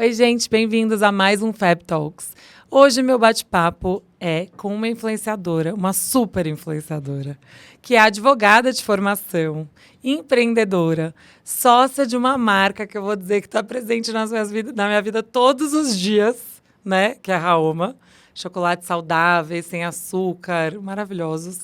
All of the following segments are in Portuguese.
Oi, gente, bem-vindos a mais um Fab Talks. Hoje meu bate-papo é com uma influenciadora, uma super influenciadora, que é advogada de formação, empreendedora, sócia de uma marca que eu vou dizer que está presente na minha vida todos os dias, né? Que é a Raoma. Chocolates saudáveis, sem açúcar, maravilhosos.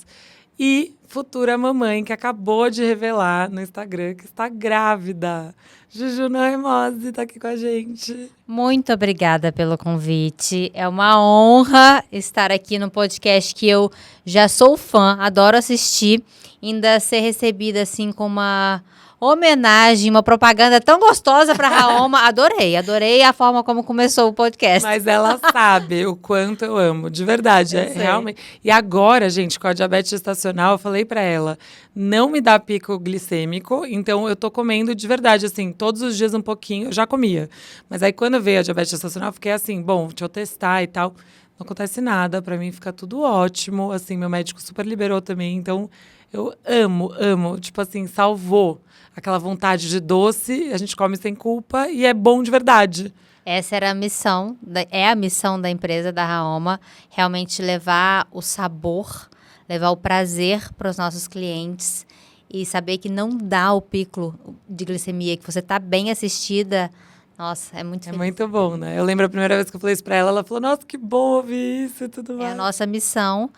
E futura mamãe, que acabou de revelar no Instagram que está grávida. Juju Noemose está aqui com a gente. Muito obrigada pelo convite. É uma honra estar aqui no podcast que eu já sou fã, adoro assistir. Ainda ser recebida assim com uma homenagem, uma propaganda tão gostosa para a Raoma. Adorei a forma como começou o podcast. Mas ela sabe o quanto eu amo, de verdade. É realmente. E agora, gente, com a diabetes gestacional, eu falei para ela, não me dá pico glicêmico, então eu tô comendo de verdade, assim, todos os dias um pouquinho. Eu já comia. Mas aí quando veio a diabetes gestacional, eu fiquei assim, bom, deixa eu testar e tal. Não acontece nada, para mim fica tudo ótimo. Assim, meu médico super liberou também, então eu amo. Tipo assim, salvou aquela vontade de doce, a gente come sem culpa e é bom de verdade. Essa era a missão, é a missão da empresa da Raoma, realmente levar o sabor, levar o prazer para os nossos clientes e saber que não dá o pico de glicemia, que você está bem assistida. Nossa, é muito feliz. É muito bom, né? Eu lembro a primeira vez que eu falei isso pra ela, ela falou, nossa, que bom ouvir isso e tudo mais. É a nossa missão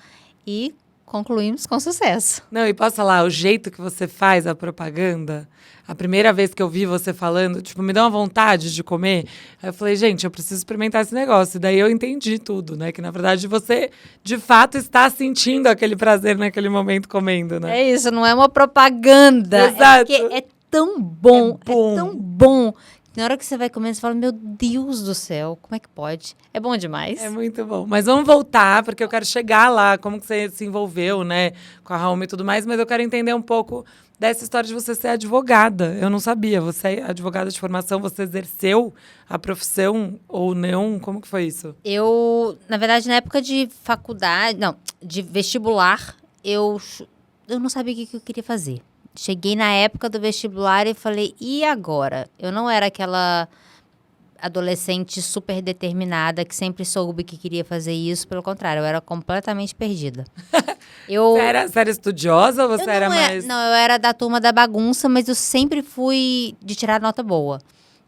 e concluímos com sucesso. Não, e posso falar, o jeito que você faz a propaganda, a primeira vez que eu vi você falando, tipo, me deu uma vontade de comer. Aí eu falei, gente, eu preciso experimentar esse negócio. E daí eu entendi tudo, né? Que, na verdade, você, de fato, está sentindo aquele prazer naquele momento comendo, né? É isso, não é uma propaganda. Exato. É porque é tão bom, é tão bom. Na hora que você vai comer, você fala, meu Deus do céu, como é que pode? É bom demais. É muito bom. Mas vamos voltar, porque eu quero chegar lá, como que você se envolveu, né, com a Raoma e tudo mais, mas eu quero entender um pouco dessa história de você ser advogada. Eu não sabia, você é advogada de formação, você exerceu a profissão ou não? Como que foi isso? Eu, na verdade, na época de faculdade, não, de vestibular, eu não sabia o que eu queria fazer. Cheguei na época do vestibular e falei, e agora? Eu não era aquela adolescente super determinada que sempre soube que queria fazer isso. Pelo contrário, eu era completamente perdida. Você era estudiosa ou você era mais... Não, eu era da turma da bagunça, mas eu sempre fui de tirar nota boa.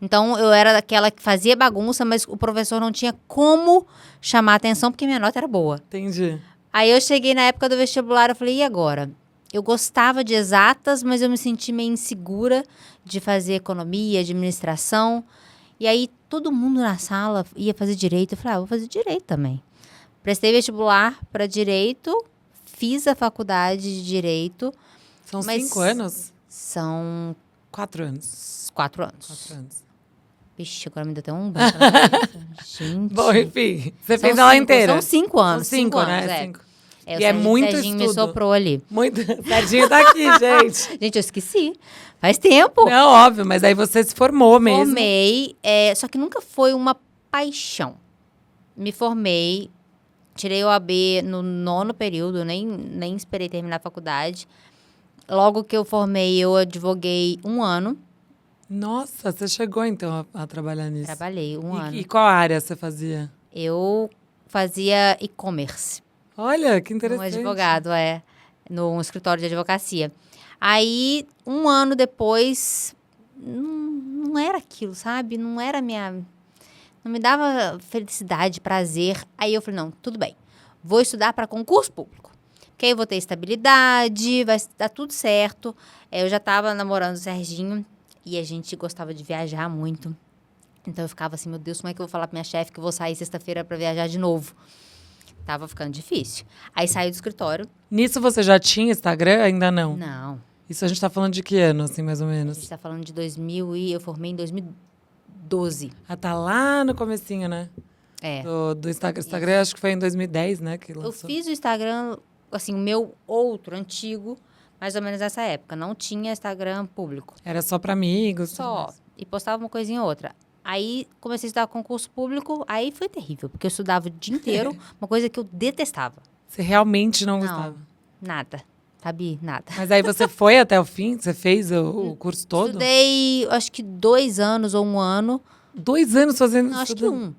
Então, eu era daquela que fazia bagunça, mas o professor não tinha como chamar a atenção, porque minha nota era boa. Entendi. Aí eu cheguei na época do vestibular, eu falei, e agora? Eu gostava de exatas, mas eu me senti meio insegura de fazer economia, administração. E aí, todo mundo na sala ia fazer direito. Eu falei, vou fazer direito também. Prestei vestibular para direito, fiz a faculdade de direito. São 5 anos? São 4 anos. 4 anos. 4 anos. Vixe, agora me deu até um branco na cabeça. Gente. Bom, enfim, você fez ela inteira. São 5 anos. São 5, né? Anos, 5. E é muito Serginho estudo. me soprou ali. Muito. Serginho tá aqui, gente. Gente, eu esqueci. Faz tempo. Não, óbvio, mas aí você se formou mesmo. Formei, só que nunca foi uma paixão. Me formei, tirei o AB no 9º período, nem esperei terminar a faculdade. Logo que eu formei, eu advoguei 1 ano. Nossa, você chegou então a trabalhar nisso. Trabalhei 1 ano. E qual área você fazia? Eu fazia e-commerce. Olha, que interessante. Um advogado, no escritório de advocacia. Aí, 1 ano depois, não era aquilo, sabe? Não era não me dava felicidade, prazer. Aí eu falei, não, tudo bem. Vou estudar para concurso público. Porque aí eu vou ter estabilidade, vai dar tudo certo. Eu já estava namorando o Serginho e a gente gostava de viajar muito. Então eu ficava assim, meu Deus, como é que eu vou falar pra minha chefe que eu vou sair sexta-feira para viajar de novo? Tava ficando difícil. Aí saí do escritório. Nisso você já tinha Instagram? Ainda não? Não. Isso a gente tá falando de que ano, assim, mais ou menos? A gente tá falando de 2000 e eu formei em 2012. Ah, tá lá no comecinho, né? Do Instagram. Instagram acho que foi em 2010, né? Que lançou. Eu fiz o Instagram, assim, o meu outro, antigo, mais ou menos nessa época. Não tinha Instagram público. Era só pra amigos? Só. E postava uma coisinha ou outra. Aí comecei a estudar concurso público, aí foi terrível, porque eu estudava o dia inteiro, uma coisa que eu detestava. Você realmente não gostava? Nada. Sabe? Nada. Mas aí você foi até o fim? Você fez o curso todo? Estudei, acho que 2 anos ou 1 ano, 2 anos fazendo Não, acho que estudando. 1.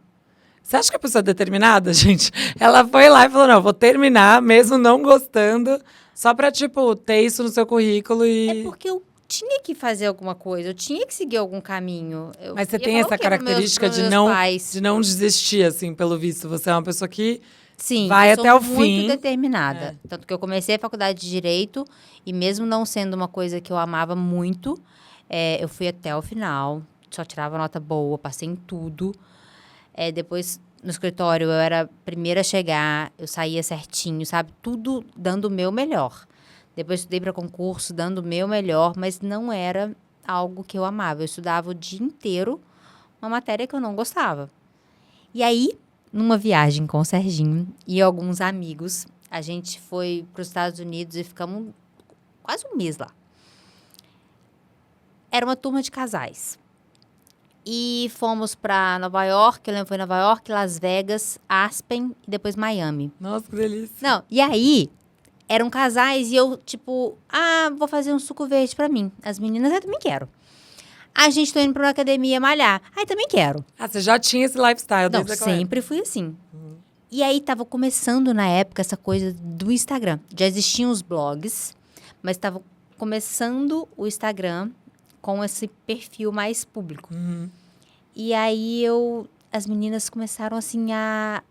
Você acha que a pessoa é determinada, gente? Ela foi lá e falou, não, vou terminar, mesmo não gostando, só pra, tipo, ter isso no seu currículo e... É porque eu tinha que fazer alguma coisa, eu tinha que seguir algum caminho. Eu Mas você ia tem falar o essa quê pros característica pros meus pais? de não desistir, assim, pelo visto. Você é uma pessoa que Sim, vai eu sou até o muito fim. determinada. Tanto que eu comecei a faculdade de Direito e mesmo não sendo uma coisa que eu amava muito, eu fui até o final, só tirava nota boa, passei em tudo. Depois, no escritório, eu era a primeira a chegar, eu saía certinho, sabe? Tudo dando o meu melhor. Depois estudei para concurso, dando o meu melhor, mas não era algo que eu amava. Eu estudava o dia inteiro uma matéria que eu não gostava. E aí, numa viagem com o Serginho e alguns amigos, a gente foi para os Estados Unidos e ficamos quase um mês lá. Era uma turma de casais. E fomos para Nova York, eu lembro que foi Nova York, Las Vegas, Aspen e depois Miami. Nossa, que delícia. Não, e aí, eram casais e eu, tipo, vou fazer um suco verde pra mim. As meninas, eu também quero. A gente tá indo pra uma academia malhar. Aí também quero. Ah, você já tinha esse lifestyle Não, desde aquela época. sempre fui assim. E aí, tava começando na época essa coisa do Instagram. Já existiam os blogs, mas tava começando o Instagram com esse perfil mais público. E aí, as meninas começaram, assim, a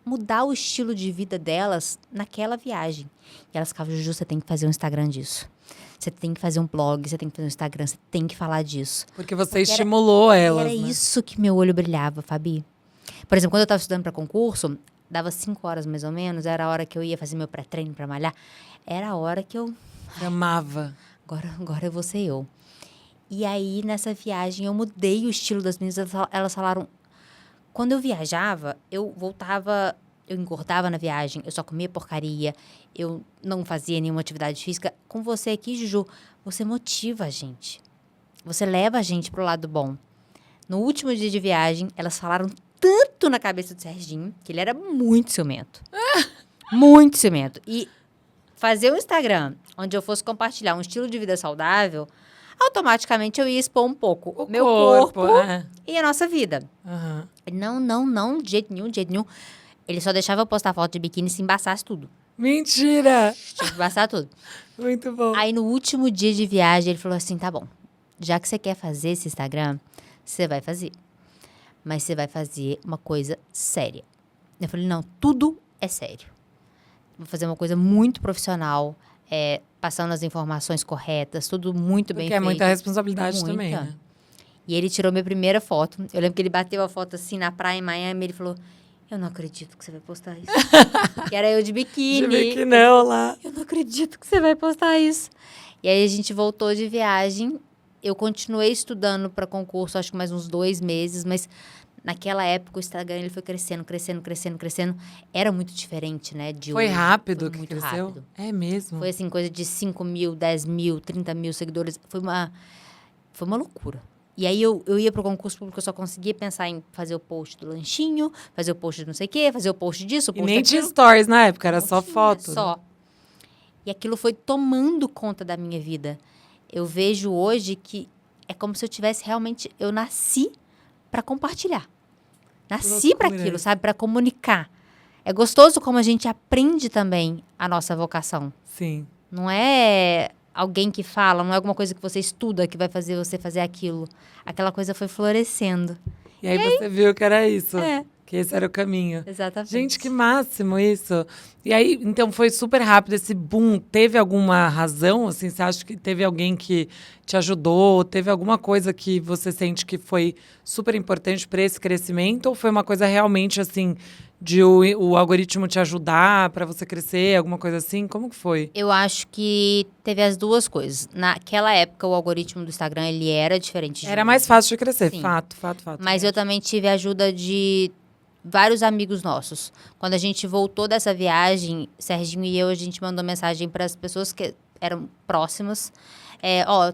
mudar o estilo de vida delas naquela viagem. E elas ficavam, Juju, você tem que fazer um Instagram disso. Você tem que fazer um blog, você tem que fazer um Instagram, você tem que falar disso. Porque você estimulou elas, Era né? isso que meu olho brilhava, Fabi. Por exemplo, quando eu estava estudando para concurso, dava 5 horas mais ou menos, era a hora que eu ia fazer meu pré-treino para malhar. Era a hora que eu... Você amava. Agora eu vou ser eu. E aí, nessa viagem, eu mudei o estilo das meninas. Elas falaram... Quando eu viajava, eu voltava... Eu engordava na viagem, eu só comia porcaria, eu não fazia nenhuma atividade física. Com você aqui, Juju, você motiva a gente. Você leva a gente pro lado bom. No último dia de viagem, elas falaram tanto na cabeça do Serginho, que ele era muito ciumento. Muito ciumento. E fazer um Instagram onde eu fosse compartilhar um estilo de vida saudável, automaticamente eu ia expor um pouco o meu corpo e a nossa vida. Não, de jeito nenhum. Ele só deixava eu postar foto de biquíni se embaçasse tudo. Mentira! Tinha que embaçar tudo. Muito bom. Aí, no último dia de viagem, ele falou assim, tá bom, já que você quer fazer esse Instagram, você vai fazer. Mas você vai fazer uma coisa séria. Eu falei, não, tudo é sério. Vou fazer uma coisa muito profissional, passando as informações corretas, tudo muito bem feito. Porque é muita responsabilidade também, né? E ele tirou minha primeira foto. Eu lembro que ele bateu a foto assim na praia em Miami, ele falou... Eu não acredito que você vai postar isso. Que era eu de biquíni. De biquinão lá. Eu não acredito que você vai postar isso. E aí a gente voltou de viagem. Eu continuei estudando para concurso, acho que mais uns 2 meses, mas naquela época o Instagram ele foi crescendo. Era muito diferente, né? Foi rápido foi que muito cresceu? rápido. É mesmo? Foi assim, coisa de 5 mil, 10 mil, 30 mil seguidores. Foi uma loucura. E aí eu ia pro concurso público, eu só conseguia pensar em fazer o post do lanchinho, fazer o post de não sei o quê, fazer o post disso, o post E nem daquilo. tinha stories na época, era Não só tinha, foto. Só. Né? E aquilo foi tomando conta da minha vida. Eu vejo hoje que é como se eu tivesse realmente... Eu nasci para compartilhar. Nasci para aquilo, sabe? Para comunicar. É gostoso como a gente aprende também a nossa vocação. Sim. Não é alguém que fala, não é alguma coisa que você estuda que vai fazer você fazer aquilo. Aquela coisa foi florescendo. E aí você viu que era isso. É. Que esse era o caminho. Exatamente. Gente, que máximo isso. E aí, então, foi super rápido esse boom. Teve alguma razão, assim? Você acha que teve alguém que te ajudou? Teve alguma coisa que você sente que foi super importante para esse crescimento? Ou foi uma coisa realmente, assim, de o algoritmo te ajudar para você crescer? Alguma coisa assim? Como que foi? Eu acho que teve as duas coisas. Naquela época, o algoritmo do Instagram, ele era diferente. Era mais fácil de crescer, Sim. fato. Mas eu também tive a ajuda de vários amigos nossos. Quando a gente voltou dessa viagem, Serginho e eu, a gente mandou mensagem para as pessoas que eram próximas.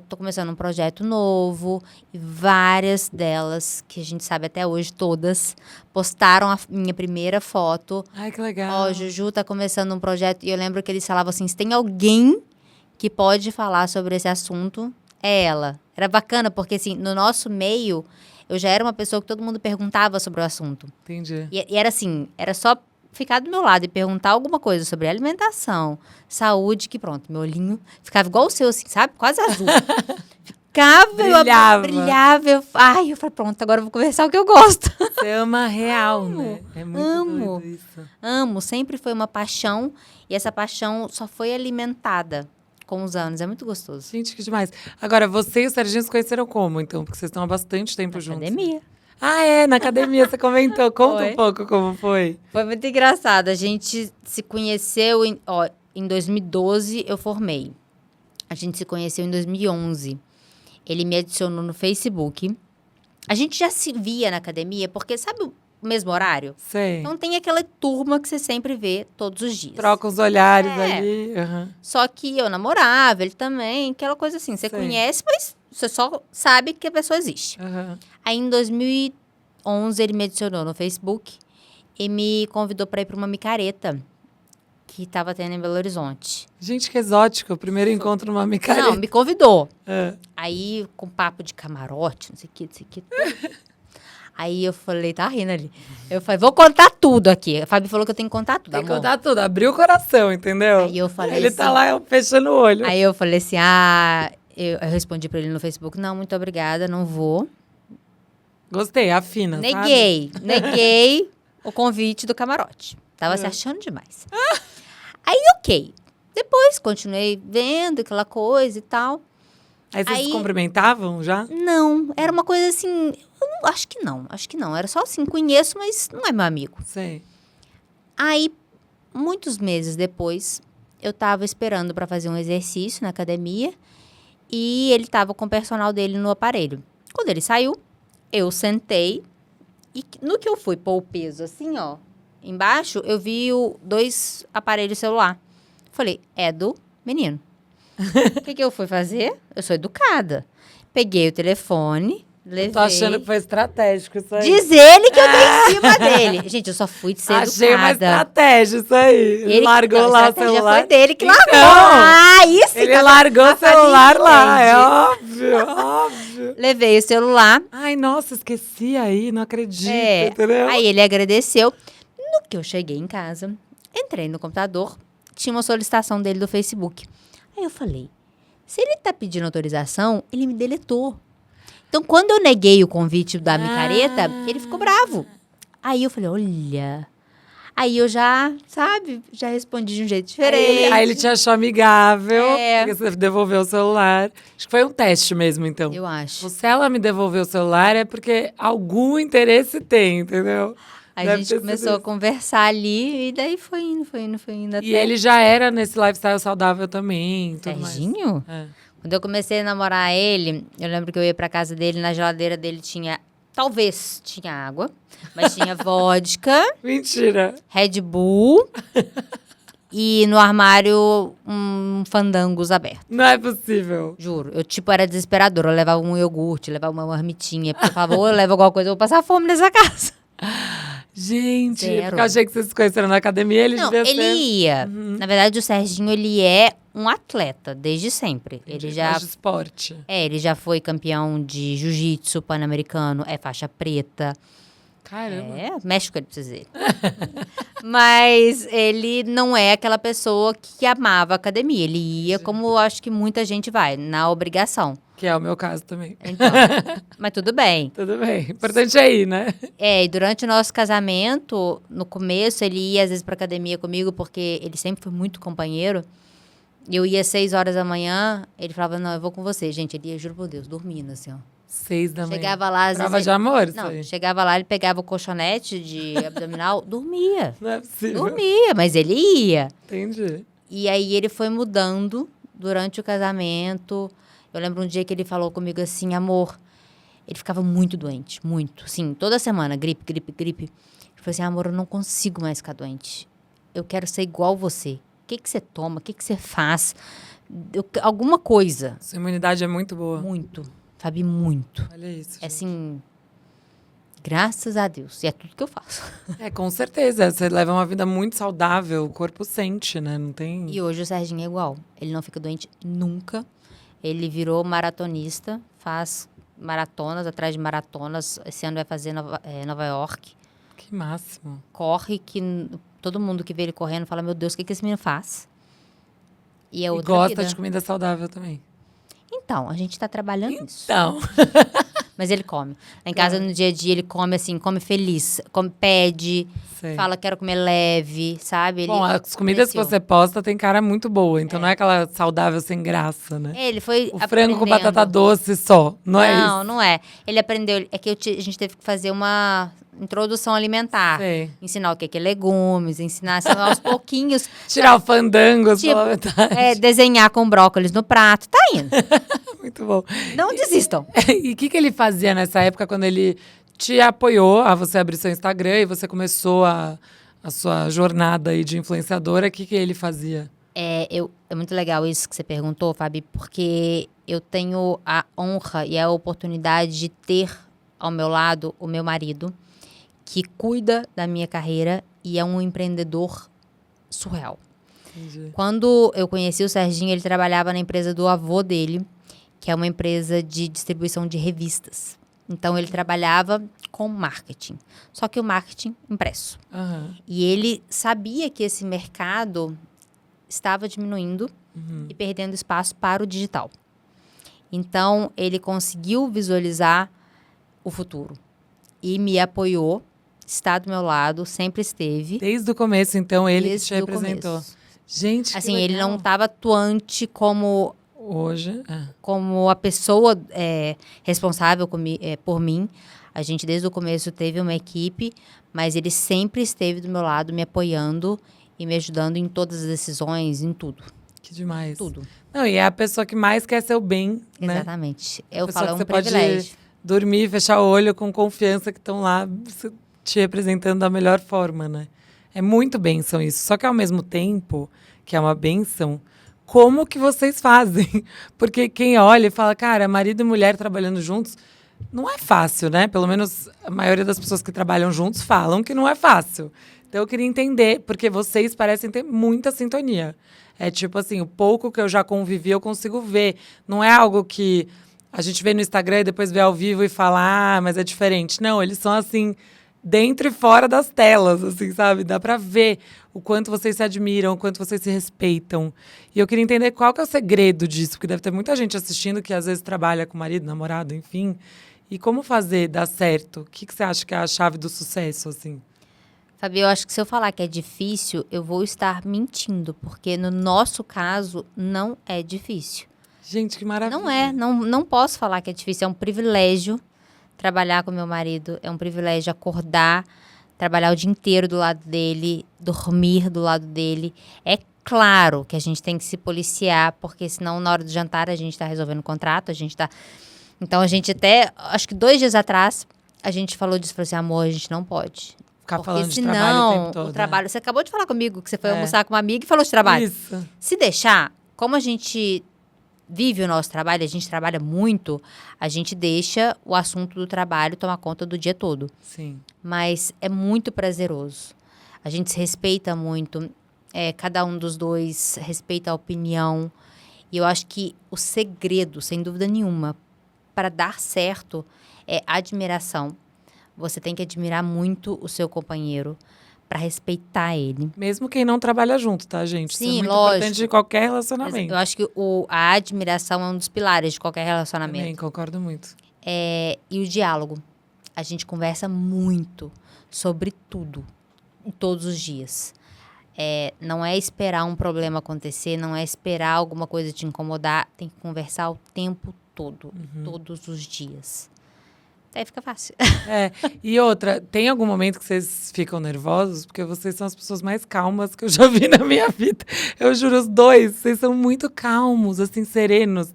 Tô começando um projeto novo. E várias delas, que a gente sabe até hoje, todas, postaram a minha primeira foto. Ai, que legal. Juju tá começando um projeto. E eu lembro que eles falavam assim, se tem alguém que pode falar sobre esse assunto, é ela. Era bacana, porque assim, no nosso meio, eu já era uma pessoa que todo mundo perguntava sobre o assunto. Entendi. E era assim, era só ficar do meu lado e perguntar alguma coisa sobre alimentação, saúde, que pronto, meu olhinho ficava igual o seu, assim, sabe? Quase azul. Brilhava. Eu falei, pronto, agora eu vou conversar o que eu gosto. Você ama real, né? É muito amo. doido isso. Amo, sempre foi uma paixão. E essa paixão só foi alimentada com os anos. É muito gostoso. Gente, que demais. Agora, você e o Serginho se conheceram como, então? Porque vocês estão há bastante tempo Na juntos. academia. Ah, é? Na academia, você comentou. Conta Foi. um pouco como foi. Foi muito engraçado. A gente se conheceu em 2012, eu formei. A gente se conheceu em 2011. Ele me adicionou no Facebook. A gente já se via na academia, porque sabe o mesmo horário? Sei. Então tem aquela turma que você sempre vê todos os dias. Troca os olhares É. ali. Aham. Só que eu namorava, ele também, aquela coisa assim. Você Sei. conhece, mas você só sabe que a pessoa existe. Aham. Aí em 2011 ele me adicionou no Facebook e me convidou para ir para uma micareta que estava tendo em Belo Horizonte. Gente, que exótico. O primeiro encontro numa micareta. Não, me convidou. É. Aí, com papo de camarote, não sei o que. Aí eu falei, tá rindo ali. Eu falei, vou contar tudo aqui. A Fabi falou que eu tenho que contar tudo, Tem que amor. contar tudo. Abriu o coração, entendeu? Aí eu falei Ele assim, tá lá fechando o olho. Aí eu falei assim, eu respondi pra ele no Facebook, não, muito obrigada, não vou. Gostei, afina, sabe? Neguei o convite do camarote. Tava se achando demais. Aí, ok. Depois, continuei vendo aquela coisa e tal. Aí vocês Aí- se cumprimentavam já? Não, era uma coisa assim, acho que não. Era só assim, conheço, mas não é meu amigo. Sei. Aí, muitos meses depois, eu tava esperando pra fazer um exercício na academia e ele tava com o personal dele no aparelho. Quando ele saiu, eu sentei e no que eu fui pôr o peso assim, ó, embaixo, eu vi 2 aparelhos celular. Falei, é do menino. O que eu fui fazer? Eu sou educada. Peguei o telefone, levei. Tô achando que foi estratégico isso aí. Diz ele que eu tô em cima dele. Gente, eu só fui de ser Achei uma educada. estratégia isso aí. Ele largou não, a lá o estratégia celular. foi dele que largou. Então, Isso sim, Ele tá- largou a o celular Fabi lá, entende. é óbvio, óbvio. Levei o celular. Ai, nossa, esqueci aí, não acredito, É, entendeu? aí ele agradeceu. No que eu cheguei em casa, entrei no computador, tinha uma solicitação dele do Facebook. Aí eu falei, se ele tá pedindo autorização, ele me deletou. Então, quando eu neguei o convite da micareta, ele ficou bravo. Aí eu falei, olha... Aí eu já, sabe, já respondi de um jeito diferente. Aí ele te achou amigável, É. porque você devolveu o celular. Acho que foi um teste mesmo, então. Eu acho. Se ela me devolveu o celular, é porque algum interesse tem, entendeu? Aí Deve a ter gente sido começou a isso. conversar ali e daí foi indo até... E ele já era nesse lifestyle saudável também, tudo mais. Serginho? É. Quando eu comecei a namorar ele, eu lembro que eu ia pra casa dele, na geladeira dele talvez tinha água, mas tinha vodka, Mentira. Red Bull e no armário fandangos aberto. Não é possível. Juro, eu era desesperadora. Eu levava um iogurte, levava uma marmitinha, porque eu falava, ou eu levo alguma coisa, eu vou passar fome nessa casa. Gente, Zero. porque eu achei que vocês se conheceram na academia, ele Não, devia ele ser ia. Na verdade, o Serginho, ele é um atleta, desde sempre. Ele já mais de esporte. ele já foi campeão de jiu-jitsu pan-americano, é faixa preta. Caramba. É, México ele precisa dizer. Mas ele não é aquela pessoa que amava a academia. Ele ia como eu acho que muita gente vai, na obrigação. Que é o meu caso também. Então, mas tudo bem. Tudo bem. Importante é ir, né? É, e durante o nosso casamento, no começo, ele ia às vezes pra academia comigo, porque ele sempre foi muito companheiro. Eu ia às 6 horas da manhã, ele falava, não, eu vou com você. Gente, ele ia, juro por Deus, dormindo, assim, ó. 6 da manhã. Chegava lá, às Prova vezes... de amor, isso Não, aí. chegava lá, ele pegava o colchonete de abdominal, dormia. Não é possível. Dormia, mas ele ia. Entendi. E aí ele foi mudando durante o casamento. Eu lembro um dia que ele falou comigo assim, amor, ele ficava muito doente, muito. Sim, toda semana, gripe. Ele falou assim, amor, eu não consigo mais ficar doente. Eu quero ser igual você. O que você toma? O que você faz? Alguma coisa. Sua imunidade é muito boa. Muito. Fabi, muito. Olha isso. É gente. assim, graças a Deus. E é tudo que eu faço. É, com certeza. Você leva uma vida muito saudável, o corpo sente, né? Não tem... E hoje o Serginho é igual. Ele não fica doente nunca. Ele virou maratonista, faz maratonas, atrás de maratonas. Esse ano vai fazer Nova York. Que máximo. Corre que todo mundo que vê ele correndo fala, meu Deus, o que esse menino faz? E é E outra gosta vida. de comida saudável também. Então, a gente tá trabalhando nisso. Então, Mas ele come. Lá em casa, no dia a dia, ele come assim, come feliz. Pede, sei. fala, quero comer leve, sabe? Bom, as comidas que cresceu. você posta tem cara muito boa. Então não é aquela saudável sem graça, né? Ele foi O frango com batata aprendendo. doce só, não é isso? Não é. Ele aprendeu. É que a gente teve que fazer uma introdução alimentar. Sei. Ensinar o que é legumes, ensinar assim, aos pouquinhos. Tirar o fandango, Tipo, pela verdade. desenhar com brócolis no prato. Tá indo. Muito bom. Não desistam. E o que ele fazia nessa época quando ele te apoiou a você abrir seu Instagram e você começou a sua jornada aí de influenciadora? O que ele fazia? É muito legal isso que você perguntou, Fabi, porque eu tenho a honra e a oportunidade de ter ao meu lado o meu marido, que cuida da minha carreira e é um empreendedor surreal. Entendi. Quando eu conheci o Serginho, ele trabalhava na empresa do avô dele, que é uma empresa de distribuição de revistas. Então, ele trabalhava com marketing, só que o marketing impresso. Aham. E ele sabia que esse mercado estava diminuindo e perdendo espaço para o digital. Então, ele conseguiu visualizar o futuro e me apoiou, está do meu lado, sempre esteve. Desde o começo, então, ele que Desde te o representou. começo. Gente, que Assim, ele legal. não estava atuante como Hoje, a pessoa responsável por mim. A gente, desde o começo, teve uma equipe, mas ele sempre esteve do meu lado, me apoiando e me ajudando em todas as decisões, em tudo. que demais. Tudo. Não, e é a pessoa que mais quer seu bem, né? Exatamente. Eu Pessoa falo, é que um você pode privilégio. dormir, fechar o olho com confiança que estão lá te representando da melhor forma, né? É muito bênção isso. Só que ao mesmo tempo que é uma bênção, como que vocês fazem? Porque quem olha e fala, cara, marido e mulher trabalhando juntos, não é fácil, né? Pelo menos a maioria das pessoas que trabalham juntos falam que não é fácil. Então eu queria entender, porque vocês parecem ter muita sintonia. É tipo assim, o pouco que eu já convivi, eu consigo ver. Não é algo que a gente vê no Instagram e depois vê ao vivo e fala, mas é diferente. Não, eles são assim, dentro e fora das telas, assim, sabe? Dá pra ver o quanto vocês se admiram, o quanto vocês se respeitam. E eu queria entender qual que é o segredo disso, porque deve ter muita gente assistindo que às vezes trabalha com marido, namorado, enfim. E como fazer dar certo? O que você acha que é a chave do sucesso, assim? Fabi, eu acho que se eu falar que é difícil, eu vou estar mentindo, porque no nosso caso não é difícil. Gente, que maravilha. Não posso falar que é difícil, é um privilégio trabalhar com meu marido, é um privilégio acordar, trabalhar o dia inteiro do lado dele, dormir do lado dele. É claro que a gente tem que se policiar, porque senão na hora do jantar a gente está resolvendo o contrato, a gente está... Então a gente até, acho que 2 dias atrás, a gente falou disso, falou assim, amor, a gente não pode. Ficar Porque falando de senão, trabalho o tempo todo. o trabalho... Você acabou de falar comigo que você foi É. almoçar com uma amiga e falou de trabalho. Isso. Se deixar, como a gente vive o nosso trabalho, a gente trabalha muito, a gente deixa o assunto do trabalho tomar conta do dia todo. Sim. Mas é muito prazeroso. A gente se respeita muito. Cada um dos dois respeita a opinião. E eu acho que o segredo, sem dúvida nenhuma, para dar certo é admiração. Você tem que admirar muito o seu companheiro para respeitar ele. Mesmo quem não trabalha junto, tá, gente? Isso é Sim, muito lógico. importante em qualquer Mas relacionamento. eu acho que a admiração é um dos pilares de qualquer relacionamento. Também, concordo muito. E o diálogo. A gente conversa muito sobre tudo, todos os dias. Não é esperar um problema acontecer, não é esperar alguma coisa te incomodar. Tem que conversar o tempo todo, todos os dias. Aí fica fácil. E outra, tem algum momento que vocês ficam nervosos? Porque vocês são as pessoas mais calmas que eu já vi na minha vida. Eu juro, os dois, vocês são muito calmos, assim, serenos.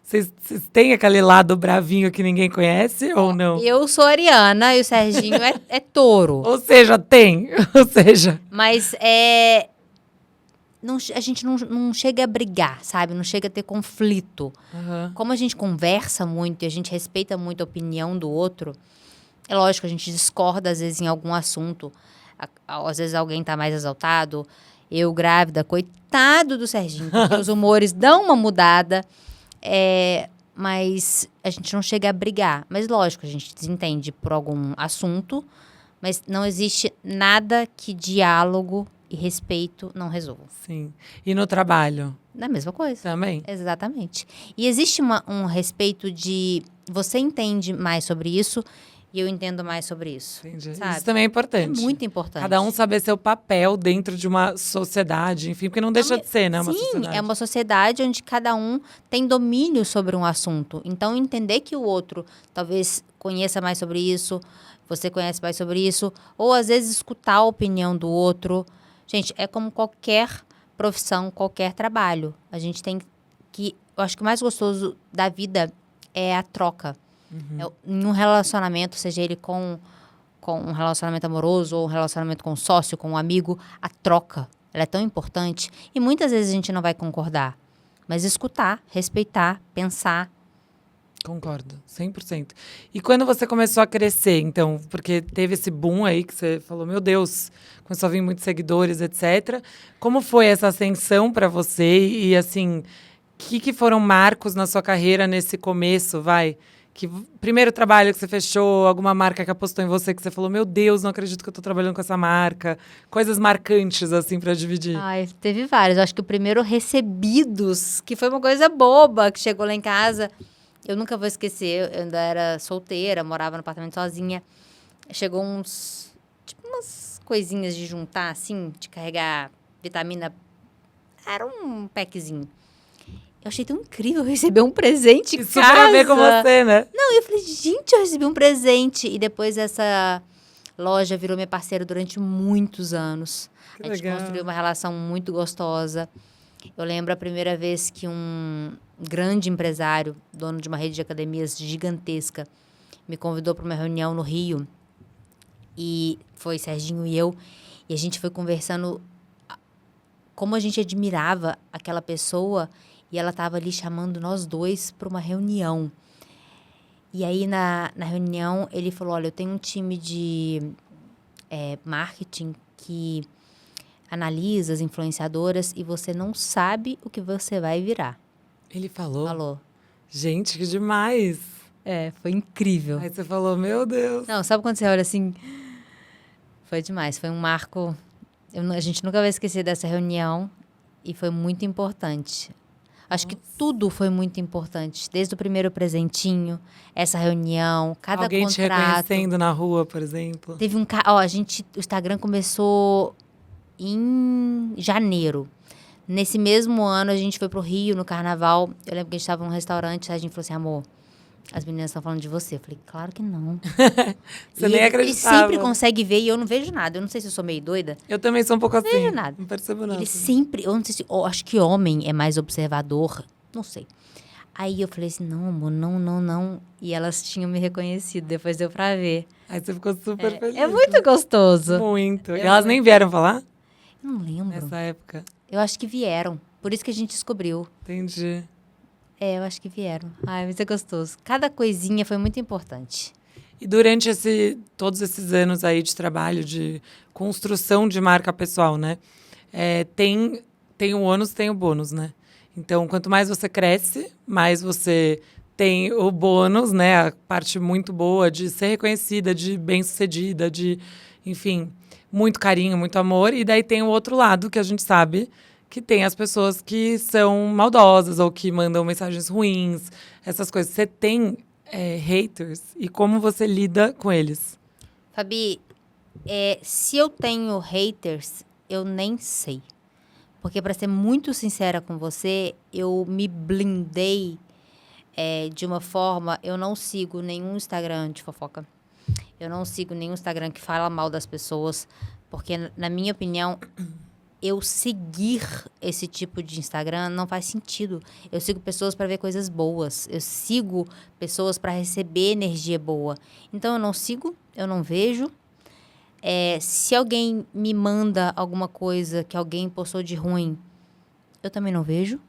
Vocês têm aquele lado bravinho que ninguém conhece ou não? Eu sou ariana e o Serginho é touro. Ou seja, tem. Ou seja, Mas a gente não chega a brigar, sabe? Não chega a ter conflito. aham, Como a gente conversa muito e a gente respeita muito a opinião do outro, é lógico, a gente discorda às vezes em algum assunto. Às vezes alguém tá mais exaltado. Eu grávida, coitado do Serginho, porque os humores dão uma mudada. mas a gente não chega a brigar. Mas, lógico, a gente desentende por algum assunto, mas não existe nada que diálogo e respeito não resolvam. Sim. E no trabalho? É a mesma coisa. Também? Exatamente. E existe um respeito de... Você entende mais sobre isso e eu entendo mais sobre isso. Entendi. Sabe? Isso também é importante. É muito importante. Cada um saber seu papel dentro de uma sociedade, enfim, porque não deixa de ser, né? Uma Sim, sociedade. é uma sociedade onde cada um tem domínio sobre um assunto. Então, entender que o outro talvez conheça mais sobre isso, você conhece mais sobre isso, ou às vezes escutar a opinião do outro. Gente, é como qualquer profissão, qualquer trabalho. A gente tem que... Eu acho que o mais gostoso da vida é a troca. Em um relacionamento, seja ele com um relacionamento amoroso ou um relacionamento com um sócio, com um amigo, a troca, ela é tão importante. E muitas vezes a gente não vai concordar. Mas escutar, respeitar, pensar. Concordo, 100%. E quando você começou a crescer, então, porque teve esse boom aí que você falou, meu Deus, começou a vir muitos seguidores, etc. Como foi essa ascensão para você? E, assim, que foram marcos na sua carreira nesse começo, vai? Que primeiro trabalho que você fechou, alguma marca que apostou em você, que você falou, meu Deus, não acredito que eu tô trabalhando com essa marca. Coisas marcantes, assim, para dividir. Ai, teve vários. Eu acho que o primeiro Recebidos, que foi uma coisa boba, que chegou lá em casa. Eu nunca vou esquecer, eu ainda era solteira, morava no apartamento sozinha. Chegou umas coisinhas de juntar, assim, de carregar vitamina. Era um packzinho. Eu achei tão incrível receber um presente em Isso casa. super a ver com você, né? Não, eu falei, gente, eu recebi um presente. E depois essa loja virou minha parceira durante muitos anos. Que a gente legal. construiu uma relação muito gostosa. Eu lembro a primeira vez que um grande empresário, dono de uma rede de academias gigantesca, me convidou para uma reunião no Rio. E foi Serginho e eu. E a gente foi conversando como a gente admirava aquela pessoa. E ela estava ali chamando nós dois para uma reunião. E aí, na reunião, ele falou, olha, eu tenho um time de marketing que analisa as influenciadoras e você não sabe o que você vai virar. Ele falou? Falou. Gente, que demais. Foi incrível. Aí você falou, meu Deus. Não, sabe quando você olha assim? Foi demais, foi um marco. A gente nunca vai esquecer dessa reunião e foi muito importante. Acho que tudo foi muito importante. Desde o primeiro presentinho, essa reunião, cada Alguém te contrato. reconhecendo na rua, por exemplo. Teve o Instagram começou em janeiro. Nesse mesmo ano, a gente foi pro Rio, no Carnaval. Eu lembro que a gente estava num restaurante, a gente falou assim, amor, as meninas estão falando de você. Eu falei, claro que não. Você nem acreditava. Ele sempre consegue ver e eu não vejo nada. Eu não sei se eu sou meio doida. Eu também sou um pouco assim. Não vejo nada. Não percebo nada. Ele sempre... Eu não sei se... Eu acho que homem é mais observador. Não sei. Aí eu falei assim, não, amor, não. E elas tinham me reconhecido. Depois deu pra ver. Aí você ficou super feliz. É muito gostoso. Muito. E elas nem vieram falar? Eu não lembro. Nessa época. Eu acho que vieram. Por isso que a gente descobriu. Entendi. Eu acho que vieram. Ai, mas é gostoso. Cada coisinha foi muito importante. E durante todos esses anos aí de trabalho, de construção de marca pessoal, né? Tem o ônus, tem o bônus, né? Então, quanto mais você cresce, mais você tem o bônus, né? A parte muito boa de ser reconhecida, de bem-sucedida, de, enfim, muito carinho, muito amor. E daí tem o outro lado, que a gente sabe que tem as pessoas que são maldosas ou que mandam mensagens ruins, essas coisas. Você tem haters e como você lida com eles? Fabi, se eu tenho haters, eu nem sei. Porque, para ser muito sincera com você, eu me blindei de uma forma... Eu não sigo nenhum Instagram de fofoca. Eu não sigo nenhum Instagram que fala mal das pessoas. Porque, na minha opinião, eu seguir esse tipo de Instagram não faz sentido. Eu sigo pessoas para ver coisas boas. Eu sigo pessoas para receber energia boa. Então, eu não sigo, eu não vejo. Se alguém me manda alguma coisa que alguém postou de ruim, eu também não vejo.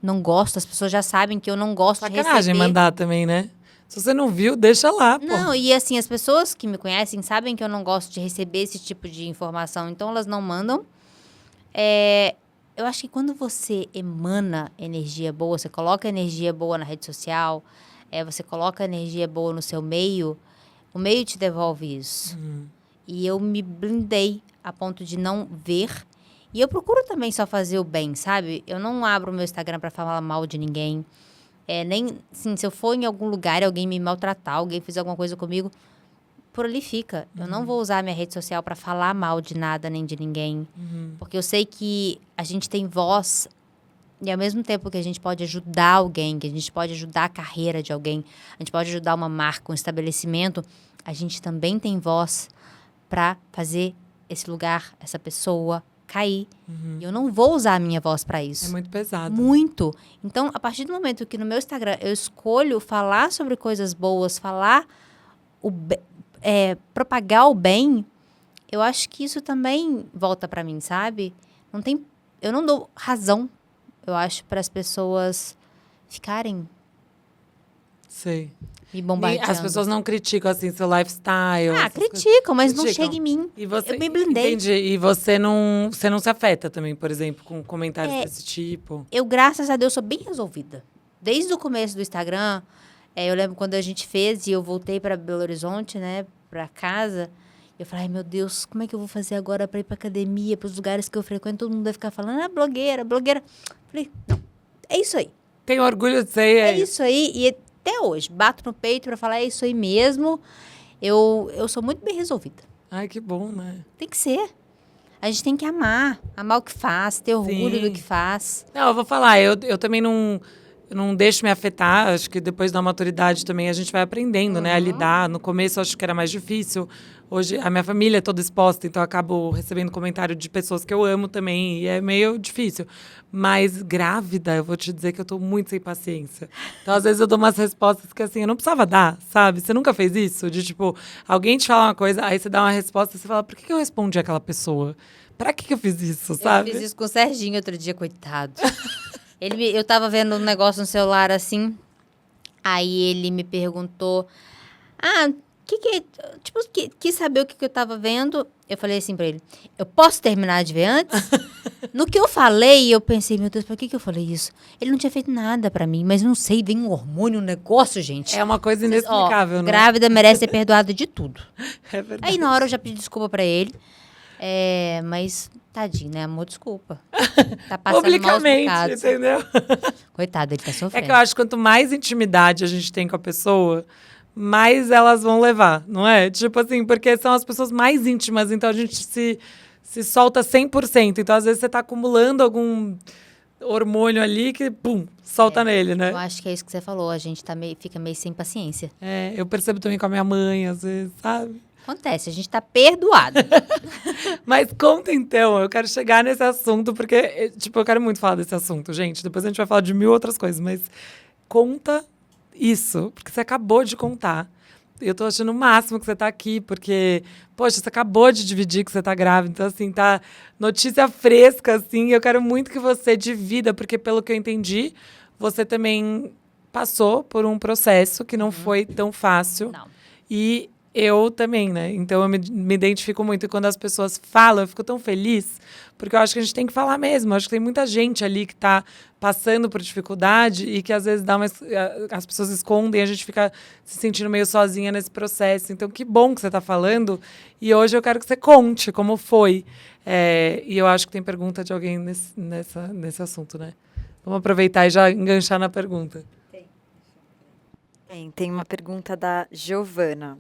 Não gosto, as pessoas já sabem que eu não gosto de Sacanagem receber. mandar também, né? Se você não viu, deixa lá, pô. Não, e assim, as pessoas que me conhecem sabem que eu não gosto de receber esse tipo de informação. Então, elas não mandam. eu acho que quando você emana energia boa, você coloca energia boa na rede social, você coloca energia boa no seu meio, o meio te devolve isso. E eu me blindei a ponto de não ver. E eu procuro também só fazer o bem, sabe? Eu não abro o meu Instagram pra falar mal de ninguém. Nem, assim, se eu for em algum lugar e alguém me maltratar, alguém fizer alguma coisa comigo, por ali fica. Eu não vou usar a minha rede social pra falar mal de nada nem de ninguém. Porque eu sei que a gente tem voz e ao mesmo tempo que a gente pode ajudar alguém, que a gente pode ajudar a carreira de alguém, a gente pode ajudar uma marca, um estabelecimento, a gente também tem voz pra fazer esse lugar, essa pessoa cair. E eu não vou usar a minha voz pra isso. É muito pesado. Muito. Então, a partir do momento que no meu Instagram eu escolho falar sobre coisas boas, falar propagar o bem, eu acho que isso também volta pra mim, sabe? Eu não dou razão, eu acho, para as pessoas ficarem Sei. me bombardeando. As pessoas não criticam, assim, seu lifestyle. Criticam, mas não Criticam. chega em mim. E você, Eu me blindei. Entendi. E você não se afeta também, por exemplo, com comentários desse tipo? Eu, graças a Deus, sou bem resolvida. Desde o começo do Instagram, eu lembro quando a gente fez e eu voltei para Belo Horizonte, né, para casa. Eu falei, ai, meu Deus, como é que eu vou fazer agora para ir para academia, para os lugares que eu frequento? Todo mundo vai ficar falando, blogueira, blogueira. Falei, não, é isso aí. Tenho orgulho de ser. É isso aí. E até hoje, bato no peito para falar, é isso aí mesmo. Eu sou muito bem resolvida. Ai, que bom, né? Tem que ser. A gente tem que amar o que faz, ter orgulho do que faz. Não, eu vou falar, eu também não deixo me afetar. Acho que depois da maturidade também a gente vai aprendendo, né? A lidar. No começo eu acho que era mais difícil. Hoje a minha família é toda exposta, então eu acabo recebendo comentário de pessoas que eu amo também. E é meio difícil. Mas grávida, eu vou te dizer que eu tô muito sem paciência. Então, às vezes, eu dou umas respostas que, assim, eu não precisava dar, sabe? Você nunca fez isso? De, tipo, alguém te fala uma coisa, aí você dá uma resposta e você fala, por que eu respondi aquela pessoa? Pra que eu fiz isso, sabe? Eu fiz isso com o Serginho outro dia, coitado. Eu tava vendo um negócio no celular, assim, aí ele me perguntou, quis saber o que eu tava vendo. Eu falei assim pra ele, eu posso terminar de ver antes? No que eu falei, eu pensei, meu Deus, por que eu falei isso? Ele não tinha feito nada pra mim, mas não sei, vem um hormônio, um negócio, gente. É uma coisa inexplicável, né? Grávida merece ser perdoada de tudo. É verdade. Aí na hora eu já pedi desculpa pra ele, mas tadinho, né, amor, desculpa. Tá passando Publicamente, maus bocados. entendeu? Coitado, ele tá sofrendo. É que eu acho que quanto mais intimidade a gente tem com a pessoa, mais elas vão levar, não é? Tipo assim, porque são as pessoas mais íntimas, então a gente se solta 100%. Então, às vezes, você tá acumulando algum hormônio ali que, pum, solta nele, né? Eu acho que é isso que você falou, a gente fica meio sem paciência. Eu percebo também com a minha mãe, às vezes, sabe? Acontece, a gente tá perdoado. Mas conta então, eu quero chegar nesse assunto, porque, tipo, eu quero muito falar desse assunto, gente. Depois a gente vai falar de 1000 outras coisas, mas conta isso, porque você acabou de contar. Eu tô achando o máximo que você tá aqui, porque, poxa, você acabou de dividir que você tá grávida. Então, assim, tá notícia fresca, assim. Eu quero muito que você divida, porque, pelo que eu entendi, você também passou por um processo que não foi tão fácil. Não. E eu também, né? Então, eu me identifico muito. E quando as pessoas falam, eu fico tão feliz, porque eu acho que a gente tem que falar mesmo. Eu acho que tem muita gente ali que tá passando por dificuldade e que, às vezes, as pessoas escondem e a gente fica se sentindo meio sozinha nesse processo. Então, que bom que você tá falando. E hoje eu quero que você conte como foi. E eu acho que tem pergunta de alguém nesse assunto, né? Vamos aproveitar e já enganchar na pergunta. Tem uma pergunta da Giovana.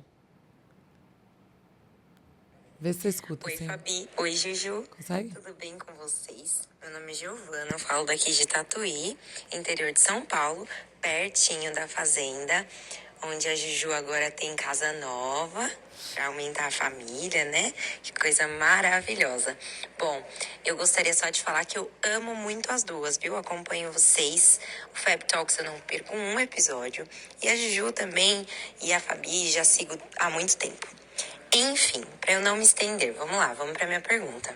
Vê se você escuta. Oi, assim. Fabi. Oi, Juju. Consegue? Tudo bem com vocês? Meu nome é Giovana, eu falo daqui de Tatuí, interior de São Paulo, pertinho da fazenda, onde a Juju agora tem casa nova, para aumentar a família, né? Que coisa maravilhosa. Bom, eu gostaria só de falar que eu amo muito as duas, viu? Acompanho vocês, o Fab Talks eu não perco um episódio, e a Juju também, e a Fabi já sigo há muito tempo. Enfim, para eu não me estender, vamos lá, vamos para minha pergunta.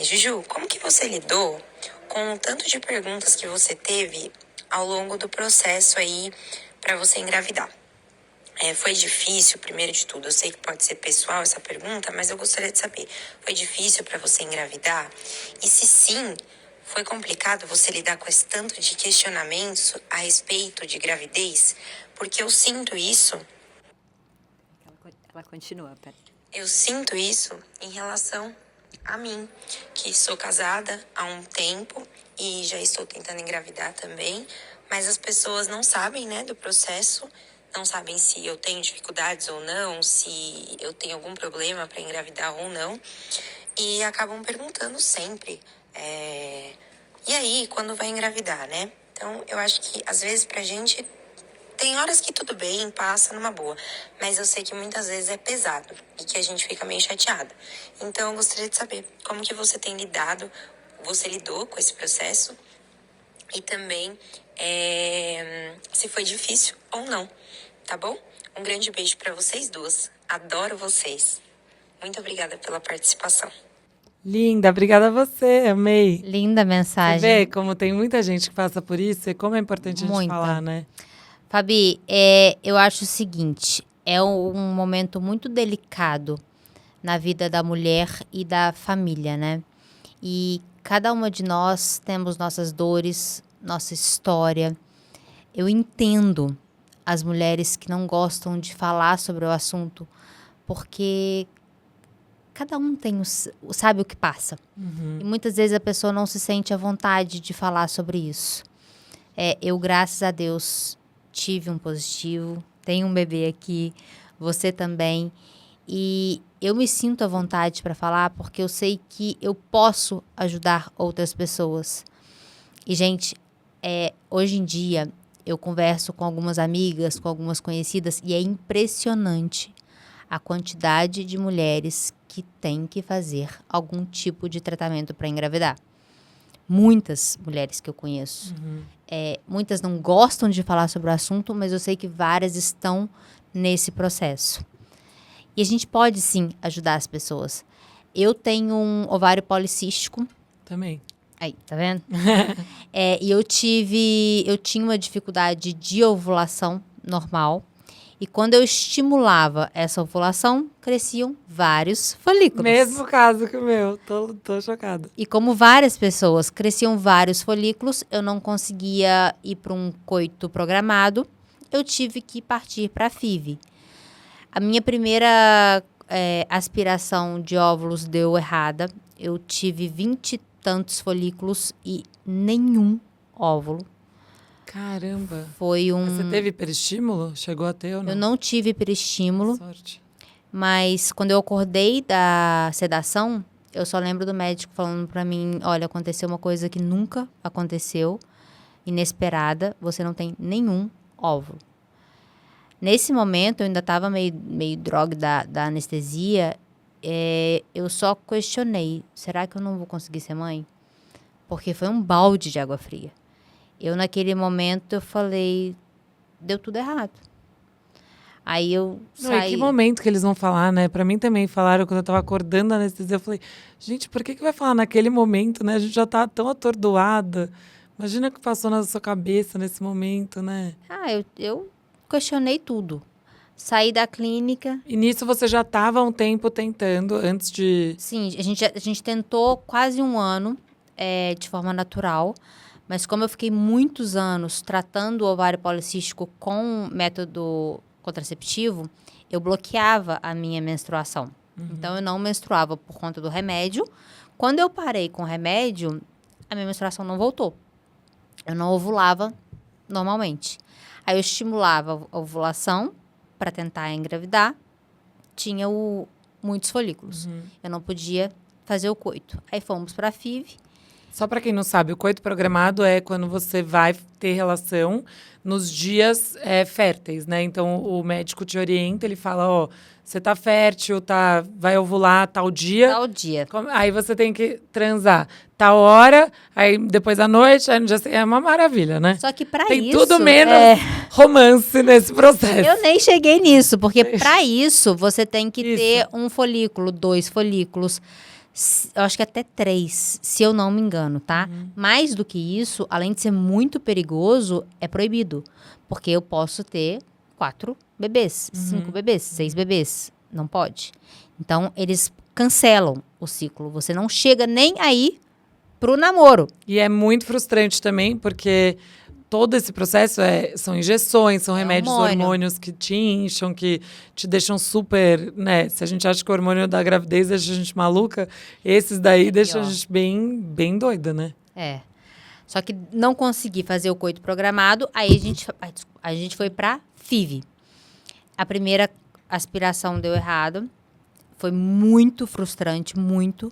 Juju, como que você lidou com o tanto de perguntas que você teve ao longo do processo aí para você engravidar? Foi difícil, primeiro de tudo, eu sei que pode ser pessoal essa pergunta, mas eu gostaria de saber, foi difícil para você engravidar? E se sim, Foi complicado você lidar com esse tanto de questionamentos a respeito de gravidez? Porque eu sinto isso. Ela continua, pera. Eu sinto isso em relação a mim, que sou casada há um tempo e já estou tentando engravidar também, mas as pessoas não sabem, né, do processo, não sabem se eu tenho dificuldades ou não, se eu tenho algum problema para engravidar ou não, e acabam perguntando sempre, e aí, quando vai engravidar, né? Então, eu acho que às vezes pra gente tem horas que tudo bem, passa numa boa. Mas eu sei que muitas vezes é pesado e que a gente fica meio chateada. Então eu gostaria de saber como que você tem lidado, você lidou com esse processo e também se foi difícil ou não, tá bom? Um grande beijo pra vocês duas. Adoro vocês. Muito obrigada pela participação. Linda, obrigada a você, amei. Linda Você mensagem. vê como tem muita gente que passa por isso e como é importante a gente Muita. falar, né? Fabi, eu acho o seguinte, é um momento muito delicado na vida da mulher e da família, né? E cada uma de nós temos nossas dores, nossa história. Eu entendo as mulheres que não gostam de falar sobre o assunto, porque cada um sabe o que passa. E muitas vezes a pessoa não se sente à vontade de falar sobre isso. Eu, graças a Deus, tive um positivo, tenho um bebê aqui, você também. E eu me sinto à vontade para falar porque eu sei que eu posso ajudar outras pessoas. E, gente, hoje em dia eu converso com algumas amigas, com algumas conhecidas, e é impressionante a quantidade de mulheres que têm que fazer algum tipo de tratamento para engravidar. Muitas mulheres que eu conheço. Muitas não gostam de falar sobre o assunto, mas eu sei que várias estão nesse processo. E a gente pode, sim, ajudar as pessoas. Eu tenho um ovário policístico. Também. Aí, tá vendo? E eu tinha uma dificuldade de ovulação normal. E quando eu estimulava essa ovulação, cresciam vários folículos. Mesmo caso que o meu, tô chocada. E como várias pessoas cresciam vários folículos, eu não conseguia ir para um coito programado, eu tive que partir para a FIV. A minha primeira aspiração de óvulos deu errada. Eu tive 20 e tantos folículos e nenhum óvulo. Caramba. Foi Você teve hiperestímulo? Chegou a ter ou não? Eu não tive hiperestímulo. Sorte. Mas quando eu acordei da sedação, eu só lembro do médico falando pra mim, olha, aconteceu uma coisa que nunca aconteceu, inesperada, você não tem nenhum óvulo. Nesse momento, eu ainda estava meio droga da anestesia, eu só questionei, será que eu não vou conseguir ser mãe? Porque foi um balde de água fria. Eu, naquele momento, eu falei, deu tudo errado. Aí eu saí. Que momento que eles vão falar, né? Pra mim também falaram quando eu tava acordando da anestesia. Eu falei, gente, por que vai falar naquele momento, né? A gente já tá tão atordoada. Imagina o que passou na sua cabeça nesse momento, né? Eu questionei tudo. Saí da clínica. E nisso você já tava há um tempo tentando, antes de... Sim, a gente tentou quase um ano, de forma natural. Mas como eu fiquei muitos anos tratando o ovário policístico com método contraceptivo, eu bloqueava a minha menstruação. Então, eu não menstruava por conta do remédio. Quando eu parei com o remédio, a minha menstruação não voltou. Eu não ovulava normalmente. Aí, eu estimulava a ovulação para tentar engravidar. Tinha muitos folículos. Eu não podia fazer o coito. Aí, fomos para a FIV. Só para quem não sabe, o coito programado é quando você vai ter relação nos dias férteis, né? Então, o médico te orienta, ele fala, ó, você tá fértil, vai ovular tal dia. Tal dia. Aí você tem que transar tal hora, aí depois à noite, aí no dia seguinte. É uma maravilha, né? Só que para isso... Tem tudo menos romance nesse processo. Eu nem cheguei nisso, porque para isso você tem que ter um folículo, 2 folículos, eu acho que até 3, se eu não me engano, tá? Mais do que isso, além de ser muito perigoso, é proibido. Porque eu posso ter 4 bebês, 5 bebês, 6 bebês. Não pode. Então, eles cancelam o ciclo. Você não chega nem aí pro namoro. E é muito frustrante também, porque todo esse processo são injeções, são remédios, hormônio. hormônios que te incham, que te deixam super, né? Se a gente acha que o hormônio da gravidez deixa a gente maluca, esses daí deixam a pior. gente bem, bem doida, né? É. Só que não consegui fazer o coito programado, aí a gente foi pra FIV. A primeira aspiração deu errado. Foi muito frustrante, muito.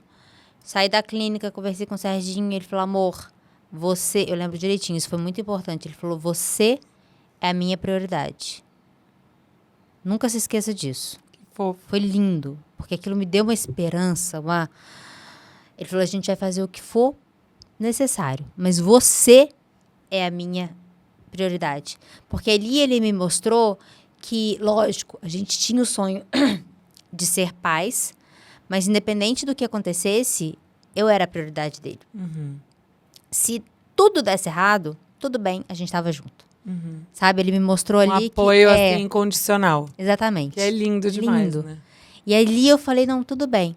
Saí da clínica, conversei com o Serginho, ele falou, amor, você... Eu lembro direitinho, isso foi muito importante. Ele falou, você é a minha prioridade. Nunca se esqueça disso. Fofo. Foi lindo, porque aquilo me deu uma esperança, uma... Ele falou, a gente vai fazer o que for necessário, mas você é a minha prioridade. Porque ali ele me mostrou que, lógico, a gente tinha o sonho de ser pais, mas independente do que acontecesse, eu era a prioridade dele. Se tudo desse errado, tudo bem, a gente estava junto. Sabe? Ele me mostrou Um ali apoio, que... assim, incondicional. Exatamente. Que é lindo demais, Lindo. né? E ali eu falei, não, tudo bem.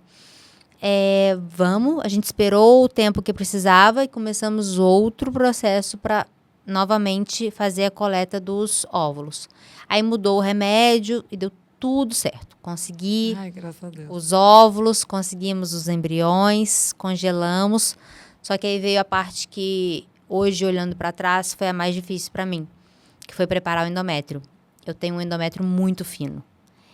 Vamos, a gente esperou o tempo que precisava e começamos outro processo para novamente fazer a coleta dos óvulos. Aí mudou o remédio e deu tudo certo. Consegui Ai, graças a Deus. os óvulos, conseguimos os embriões, congelamos. Só que aí veio a parte que, hoje, olhando para trás, foi a mais difícil para mim, que foi preparar o endométrio. Eu tenho um endométrio muito fino.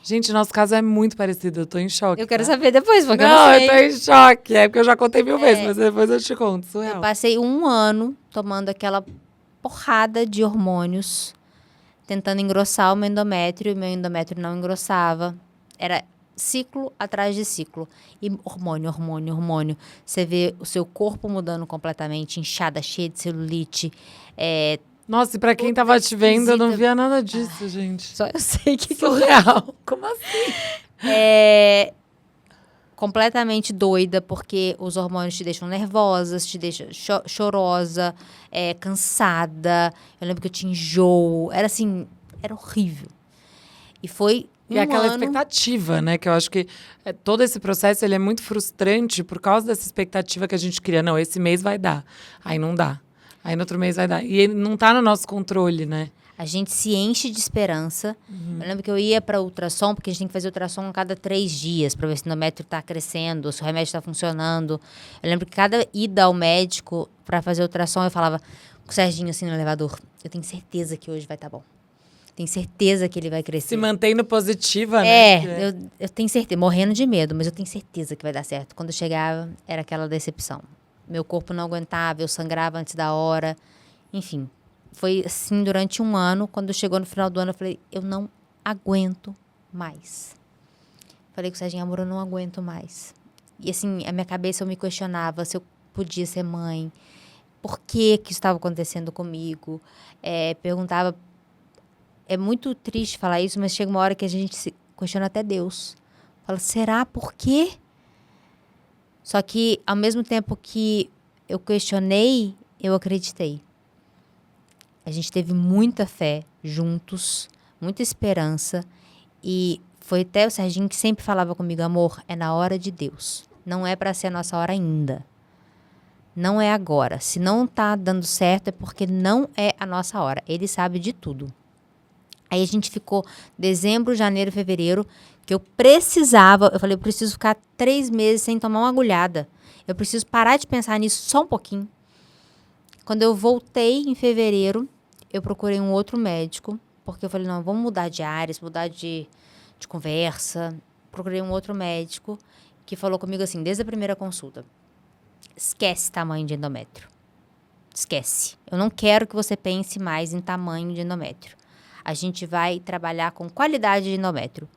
Gente, nosso caso é muito parecido, eu tô em choque. Eu quero tá? saber depois, porque Não, eu não sei. eu tô em choque. É porque eu já contei 1000 vezes, mas depois eu te conto. Surreal. Eu passei 1 ano tomando aquela porrada de hormônios, tentando engrossar o meu endométrio, e meu endométrio não engrossava. Era ciclo atrás de ciclo. E hormônio, hormônio, hormônio. Você vê o seu corpo mudando completamente, inchada, cheia de celulite. Nossa, e pra quem tava te vendo, eu não visita. via nada disso, gente. Só eu sei que Surreal. Como assim? completamente doida, porque os hormônios te deixam nervosa, te deixam chorosa, cansada. Eu lembro que eu tinha enjoo. Era assim, era horrível. E foi E aquela ano... expectativa, né? Que eu acho que todo esse processo ele é muito frustrante por causa dessa expectativa que a gente cria. Não, esse mês vai dar. Aí não dá. Aí no outro mês vai dar. E ele não tá no nosso controle, né? A gente se enche de esperança. Eu lembro que eu ia para ultrassom, porque a gente tem que fazer ultrassom a cada 3 dias, para ver se o endométrio está crescendo, se o remédio está funcionando. Eu lembro que cada ida ao médico para fazer ultrassom, eu falava com o Serginho assim no elevador, eu tenho certeza que hoje vai estar bom. Tenho certeza que ele vai crescer. Se mantendo positiva, né? Eu tenho certeza, morrendo de medo, mas eu tenho certeza que vai dar certo. Quando eu chegava, era aquela decepção. Meu corpo não aguentava, eu sangrava antes da hora. Enfim, foi assim durante 1 ano. Quando chegou no final do ano, eu falei, eu não aguento mais. Falei com o Serginho, amor, eu não aguento mais. E assim, a minha cabeça eu me questionava se eu podia ser mãe. Por que isso estava acontecendo comigo? Perguntava... É muito triste falar isso, mas chega uma hora que a gente se questiona até Deus. Fala, será por quê? Só que, ao mesmo tempo que eu questionei, eu acreditei. A gente teve muita fé juntos, muita esperança. E foi até o Serginho que sempre falava comigo, amor, é na hora de Deus. Não é para ser a nossa hora ainda. Não é agora. Se não tá dando certo, é porque não é a nossa hora. Ele sabe de tudo. Aí a gente ficou dezembro, janeiro, fevereiro, que eu precisava... Eu falei, eu preciso ficar 3 meses sem tomar uma agulhada. Eu preciso parar de pensar nisso só um pouquinho. Quando eu voltei em fevereiro, eu procurei um outro médico, porque eu falei, não, vamos mudar de áreas, mudar de conversa. Procurei um outro médico que falou comigo assim, desde a primeira consulta, esquece tamanho de endométrio. Esquece. Eu não quero que você pense mais em tamanho de endométrio. A gente vai trabalhar com qualidade de endométrio.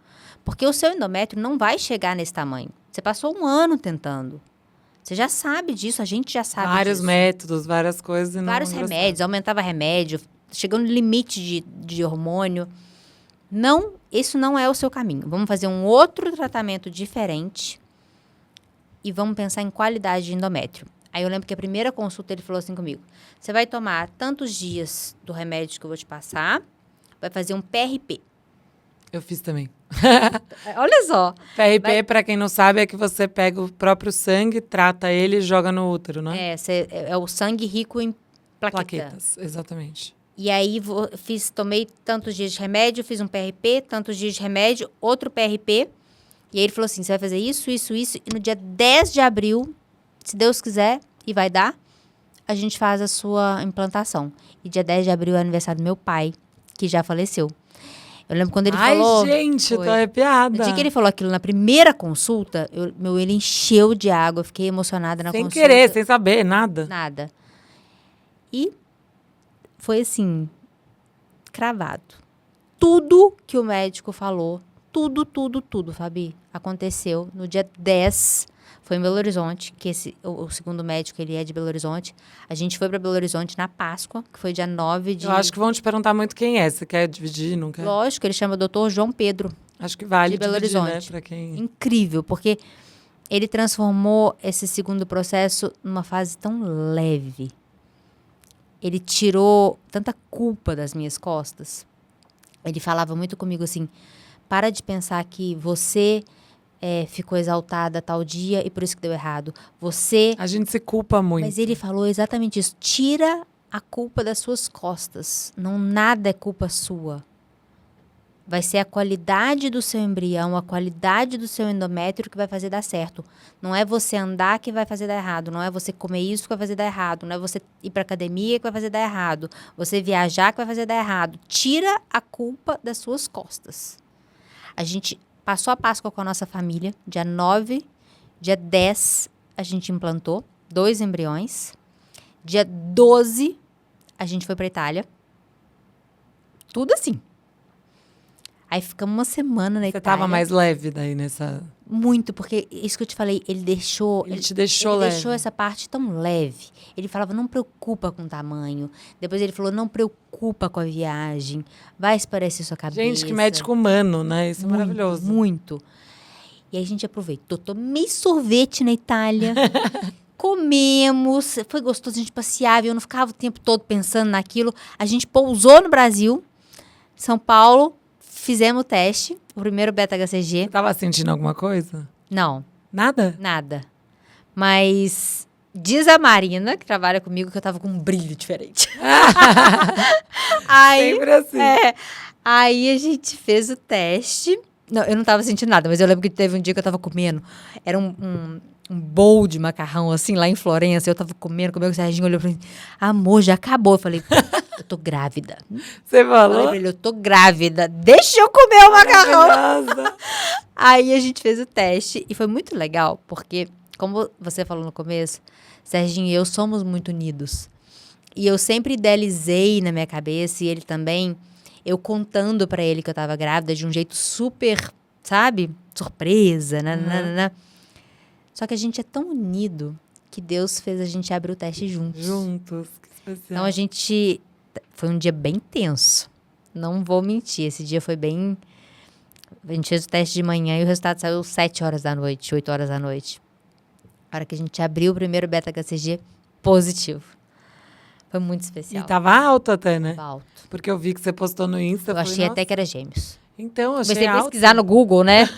Porque o seu endométrio não vai chegar nesse tamanho. Você passou 1 ano tentando. Você já sabe disso, a gente já sabe Vários disso. métodos, várias coisas. E Vários não remédios, aumentava remédio, chegando no limite de hormônio. Não, isso não é o seu caminho. Vamos fazer um outro tratamento diferente e vamos pensar em qualidade de endométrio. Aí eu lembro que a primeira consulta ele falou assim comigo, você vai tomar tantos dias do remédio que eu vou te passar, vai fazer um PRP. Eu fiz também. Olha só. PRP, pra quem não sabe, é que você pega o próprio sangue, trata ele e joga no útero, né? É o sangue rico em plaqueta. Plaquetas, exatamente. E aí tomei tantos dias de remédio, fiz um PRP, tantos dias de remédio, outro PRP. E aí ele falou assim, você vai fazer isso, isso, isso. E no dia 10 de abril, se Deus quiser, e vai dar, a gente faz a sua implantação. E dia 10 de abril é aniversário do meu pai, que já faleceu. Eu lembro quando ele falou... Ai, gente, eu tô Foi. arrepiada. No dia que ele falou aquilo na primeira consulta, meu olho encheu de água. Eu fiquei emocionada na Sem consulta. querer, sem saber, nada. Nada. E foi assim, cravado. Tudo que o médico falou, tudo, Fabi, aconteceu no dia 10. Foi em Belo Horizonte, que o segundo médico, ele é de Belo Horizonte. A gente foi para Belo Horizonte na Páscoa, que foi dia 9 de... Eu acho que vão te perguntar muito quem é. Você quer dividir, não quer? Lógico, ele chama Dr. João Pedro. Acho que vale De Belo dividir, Horizonte. né? Pra quem... Incrível, porque ele transformou esse segundo processo numa fase tão leve. Ele tirou tanta culpa das minhas costas. Ele falava muito comigo assim, para de pensar que você ficou exaltada tal dia e por isso que deu errado. Você... A gente se culpa muito. Mas ele falou exatamente isso. Tira a culpa das suas costas. Não, nada é culpa sua. Vai ser a qualidade do seu embrião, a qualidade do seu endométrio que vai fazer dar certo. Não é você andar que vai fazer dar errado. Não é você comer isso que vai fazer dar errado. Não é você ir para academia que vai fazer dar errado. Você viajar que vai fazer dar errado. Tira a culpa das suas costas. A gente passou a Páscoa com a nossa família. Dia 9, dia 10, a gente implantou 2 embriões. Dia 12, a gente foi para Itália. Tudo assim. Aí ficamos uma semana na Você Itália. tava mais leve daí nessa... Muito, porque isso que eu te falei, ele deixou... Ele te deixou ele leve. deixou essa parte tão leve. Ele falava, não preocupa com o tamanho. Depois ele falou, não preocupa com a viagem. Vai esparecer sua cabeça. Gente, que médico humano, né? Isso é maravilhoso. Muito. E aí a gente aproveitou. Tomei sorvete na Itália. Comemos. Foi gostoso, a gente passeava. Eu não ficava o tempo todo pensando naquilo. A gente pousou no Brasil, São Paulo. Fizemos o teste, o primeiro beta-HCG. Você tava sentindo alguma coisa? Não, Nada? nada. Mas diz a Marina, que trabalha comigo, que eu tava com um brilho diferente. Aí, Sempre assim. aí a gente fez o teste. Não, eu não tava sentindo nada, mas eu lembro que teve um dia que eu tava comendo. Era um bowl de macarrão, assim, lá em Florença. Eu tava comendo, o Serginho olhou pra mim. Amor, já acabou. Eu falei, eu tô grávida. Você Eu falei falou? pra ele, eu tô grávida. Deixa eu comer o macarrão. Maravilhosa. Aí a gente fez o teste e foi muito legal, porque, como você falou no começo, Serginho e eu somos muito unidos. E eu sempre idealizei na minha cabeça, e ele também, eu contando pra ele que eu tava grávida de um jeito super, sabe, surpresa, nananana. Só que a gente é tão unido que Deus fez a gente abrir o teste juntos. Juntos, que especial. Então a gente... Foi um dia bem tenso. Não vou mentir, esse dia foi bem... A gente fez o teste de manhã e o resultado saiu 7 horas da noite, 8 horas da noite. A hora que a gente abriu o primeiro beta-HCG, positivo. Foi muito especial. E tava alto até, né? Alto. Porque eu vi que você postou no Insta. Eu falei, achei nossa. até que era gêmeos. Então, eu achei Comecei a alto. pesquisar no Google, né?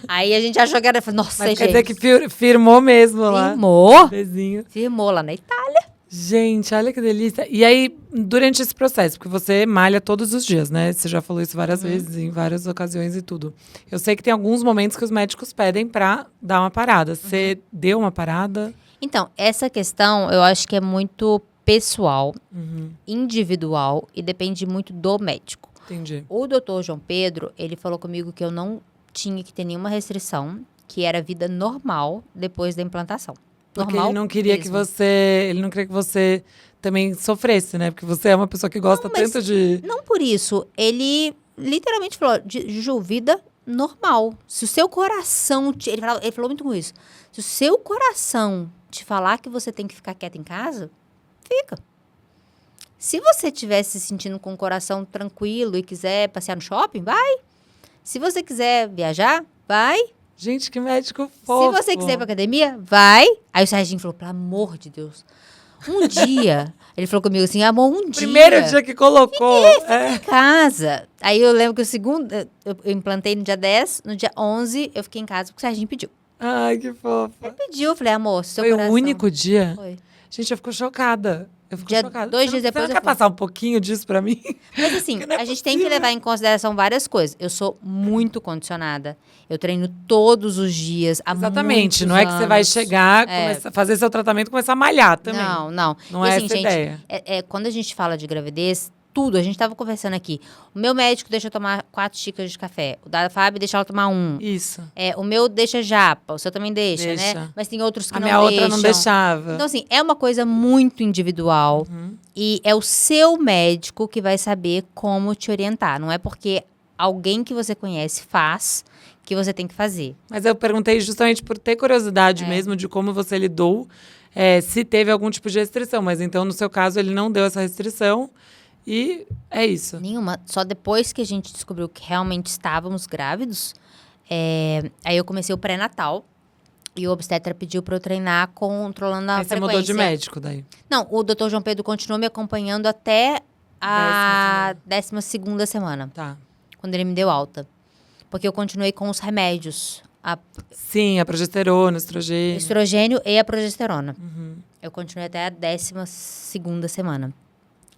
Aí a gente achou que era... Nossa, Mas é quer dizer gêmeos. que firmou mesmo lá. Firmou. Bebezinho. Firmou lá na Itália. Gente, olha que delícia. E aí, durante esse processo, porque você malha todos os dias, né? Você já falou isso várias vezes, em várias ocasiões e tudo. Eu sei que tem alguns momentos que os médicos pedem pra dar uma parada. Você deu uma parada? Então, essa questão eu acho que é muito pessoal, individual e depende muito do médico. Entendi. O doutor João Pedro, ele falou comigo que eu não tinha que ter nenhuma restrição, que era vida normal depois da implantação. Porque Normal ele não queria mesmo. que você. Ele não queria que você também sofresse, né? Porque você é uma pessoa que gosta Não, mas tanto de. Não por isso. Ele literalmente falou, Juju, vida normal. Se o seu coração... Ele falou muito com isso. Se o seu coração te falar que você tem que ficar quieta em casa, fica. Se você estiver se sentindo com o coração tranquilo e quiser passear no shopping, vai. Se você quiser viajar, vai. Gente, que médico fofo. Se você quiser ir pra academia, vai. Aí o Serginho falou, pelo amor de Deus. Um dia, ele falou comigo assim, amor, um dia. Primeiro dia que colocou. Em casa. Aí eu lembro que o segundo, eu implantei no dia 10, no dia 11 eu fiquei em casa porque o Serginho pediu. Ai, que fofa. Ele pediu, eu falei, amor, seu Foi coração. o único dia? Foi. Gente, eu fico chocada. Eu fico Dia- chocada. 2 Você dias não- depois Você não eu quer fui. passar um pouquinho disso pra mim? Mas assim, Porque não é a gente tem que possível. levar em consideração várias coisas. Eu sou muito condicionada. Eu treino todos os dias, há Exatamente. muitos Não é que você vai anos. chegar, fazer seu tratamento e começar a malhar também. Não, não. Não E é assim, essa a gente, ideia. quando a gente fala de gravidez, tudo, a gente tava conversando aqui. O meu médico deixa eu tomar 4 xícaras de café. O da Fábio deixa ela tomar 1. Isso. O meu deixa japa, o seu também deixa, né? Deixa. Mas tem outros que A não minha deixam. outra não deixava. Então, assim, é uma coisa muito individual. Uhum. E é o seu médico que vai saber como te orientar. Não é porque alguém que você conhece faz que você tem que fazer. Mas eu perguntei justamente por ter curiosidade mesmo de como você lidou, se teve algum tipo de restrição. Mas então, no seu caso, ele não deu essa restrição e é isso. Nenhuma. Só depois que a gente descobriu que realmente estávamos grávidos, aí eu comecei o pré-natal. E o obstetra pediu para eu treinar controlando a Aí você frequência. mudou de médico daí. Não, o Dr. João Pedro continuou me acompanhando até a 12ª semana, Tá. quando ele me deu alta. Porque eu continuei com os remédios, Sim, a progesterona, o estrogênio. estrogênio e a progesterona. Uhum. Eu continuei até a 12ª semana.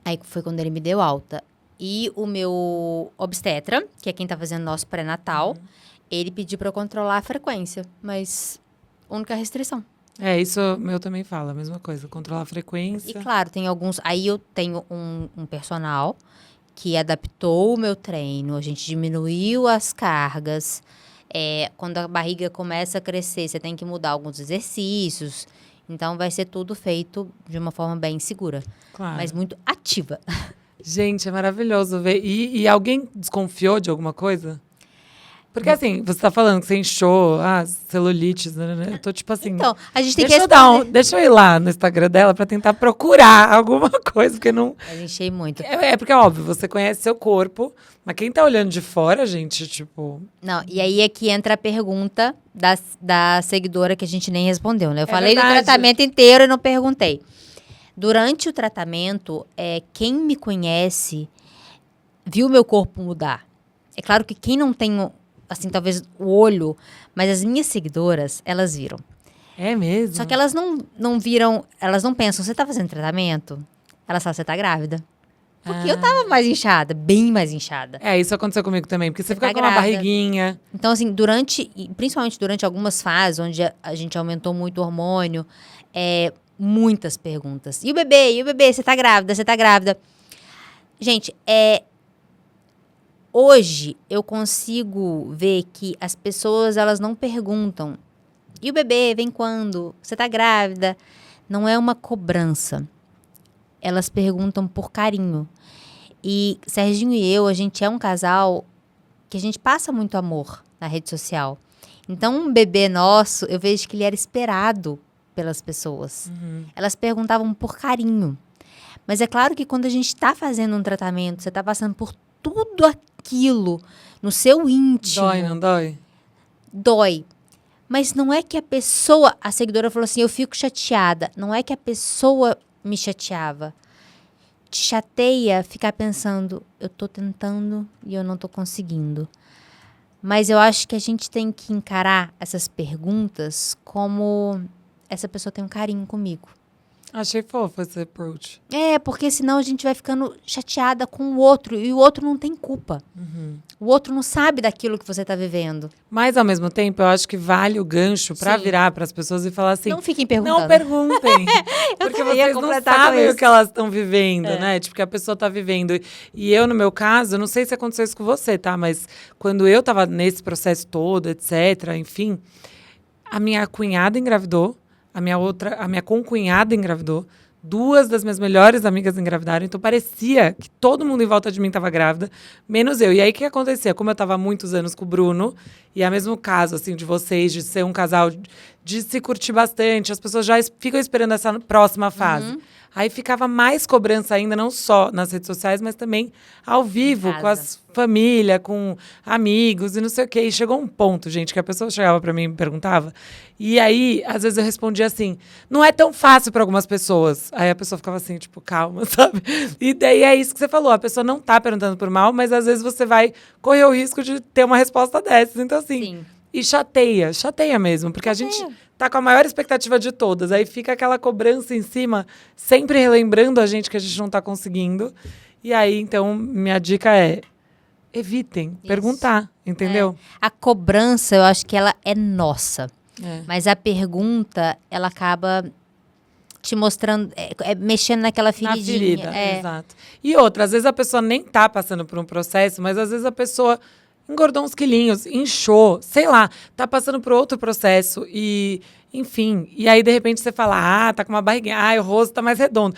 Aí foi quando ele me deu alta. E o meu obstetra, que é quem tá fazendo nosso pré-natal, ele pediu para eu controlar a frequência, mas única restrição. Isso meu também fala, a mesma coisa. Controlar a frequência. E claro, tem alguns. Aí eu tenho um personal que adaptou o meu treino, a gente diminuiu as cargas. Quando a barriga começa a crescer, você tem que mudar alguns exercícios. Então vai ser tudo feito de uma forma bem segura, Claro. mas muito ativa. Gente, é maravilhoso ver. E alguém desconfiou de alguma coisa? Porque assim, você tá falando que você inchou, celulite, né? Eu tô tipo assim. Então, a gente tem deixa que eu dar deixa eu ir lá no Instagram dela pra tentar procurar alguma coisa, porque não. Mas enchei muito. Porque é óbvio, você conhece seu corpo, mas quem tá olhando de fora, gente, tipo. Não, e aí é que entra a pergunta da seguidora que a gente nem respondeu, né? Eu falei do verdade. tratamento inteiro e não perguntei. Durante o tratamento, quem me conhece viu meu corpo mudar. É claro que quem não tem, assim, talvez o olho, mas as minhas seguidoras, elas viram. É mesmo? Só que elas não viram, elas não pensam, você tá fazendo tratamento? Elas falam, você tá grávida. Porque eu tava mais inchada, bem mais inchada. Isso aconteceu comigo também, porque você fica tá com uma grávida. barriguinha. Então, assim, principalmente durante algumas fases, onde a gente aumentou muito o hormônio, muitas perguntas. E o bebê? Você tá grávida? Você tá grávida? Gente, hoje eu consigo ver que as pessoas, elas não perguntam. E o bebê, vem quando? Você tá grávida? Não é uma cobrança. Elas perguntam por carinho. E Serginho e eu, a gente é um casal que a gente passa muito amor na rede social. Então, um bebê nosso, eu vejo que ele era esperado pelas pessoas. Elas perguntavam por carinho. Mas é claro que quando a gente está fazendo um tratamento, você está passando por tudo aquilo no seu íntimo. Dói, não dói? Dói. Mas não é que a seguidora falou assim, eu fico chateada. Não é que a pessoa me chateava. Te chateia ficar pensando, eu tô tentando e eu não tô conseguindo. Mas eu acho que a gente tem que encarar essas perguntas como essa pessoa tem um carinho comigo. Achei fofo esse approach. Porque senão a gente vai ficando chateada com o outro e o outro não tem culpa. O outro não sabe daquilo que você tá vivendo. Mas, ao mesmo tempo, eu acho que vale o gancho pra Sim. virar pras pessoas e falar assim... Não fiquem perguntando. Não perguntem. Porque também ia vocês não completar com sabem o isso. que elas estão vivendo, né? Tipo, que a pessoa tá vivendo. E eu, no meu caso, eu não sei se aconteceu isso com você, tá? Mas quando eu tava nesse processo todo, etc., enfim, a minha cunhada engravidou, a minha concunhada engravidou, 2 das minhas melhores amigas engravidaram, então parecia que todo mundo em volta de mim estava grávida, menos eu. E aí, o que acontecia? Como eu estava há muitos anos com o Bruno, E é o mesmo caso, assim, de vocês, de ser um casal, de se curtir bastante. As pessoas já ficam esperando essa próxima fase. Aí ficava mais cobrança ainda, não só nas redes sociais, mas também ao vivo, com as família, com amigos e não sei o quê. E chegou um ponto, gente, que a pessoa chegava pra mim e me perguntava. E aí, às vezes eu respondia assim, não é tão fácil pra algumas pessoas. Aí a pessoa ficava assim, tipo, calma, sabe? E daí é isso que você falou, a pessoa não tá perguntando por mal, mas às vezes você vai correr o risco de ter uma resposta dessas. Então, assim, Sim. e chateia mesmo, porque a gente tá com a maior expectativa de todas. Aí fica aquela cobrança em cima, sempre relembrando a gente que a gente não tá conseguindo. E aí, então, minha dica é evitem perguntar, entendeu? A cobrança, eu acho que ela é nossa. É. Mas a pergunta, ela acaba te mostrando, mexendo naquela Na feridinha. ferida, exato. E outra, às vezes a pessoa nem tá passando por um processo, mas às vezes a pessoa engordou uns quilinhos, inchou, sei lá, tá passando por outro processo e, enfim, e aí de repente você fala, tá com uma barriguinha, o rosto tá mais redondo.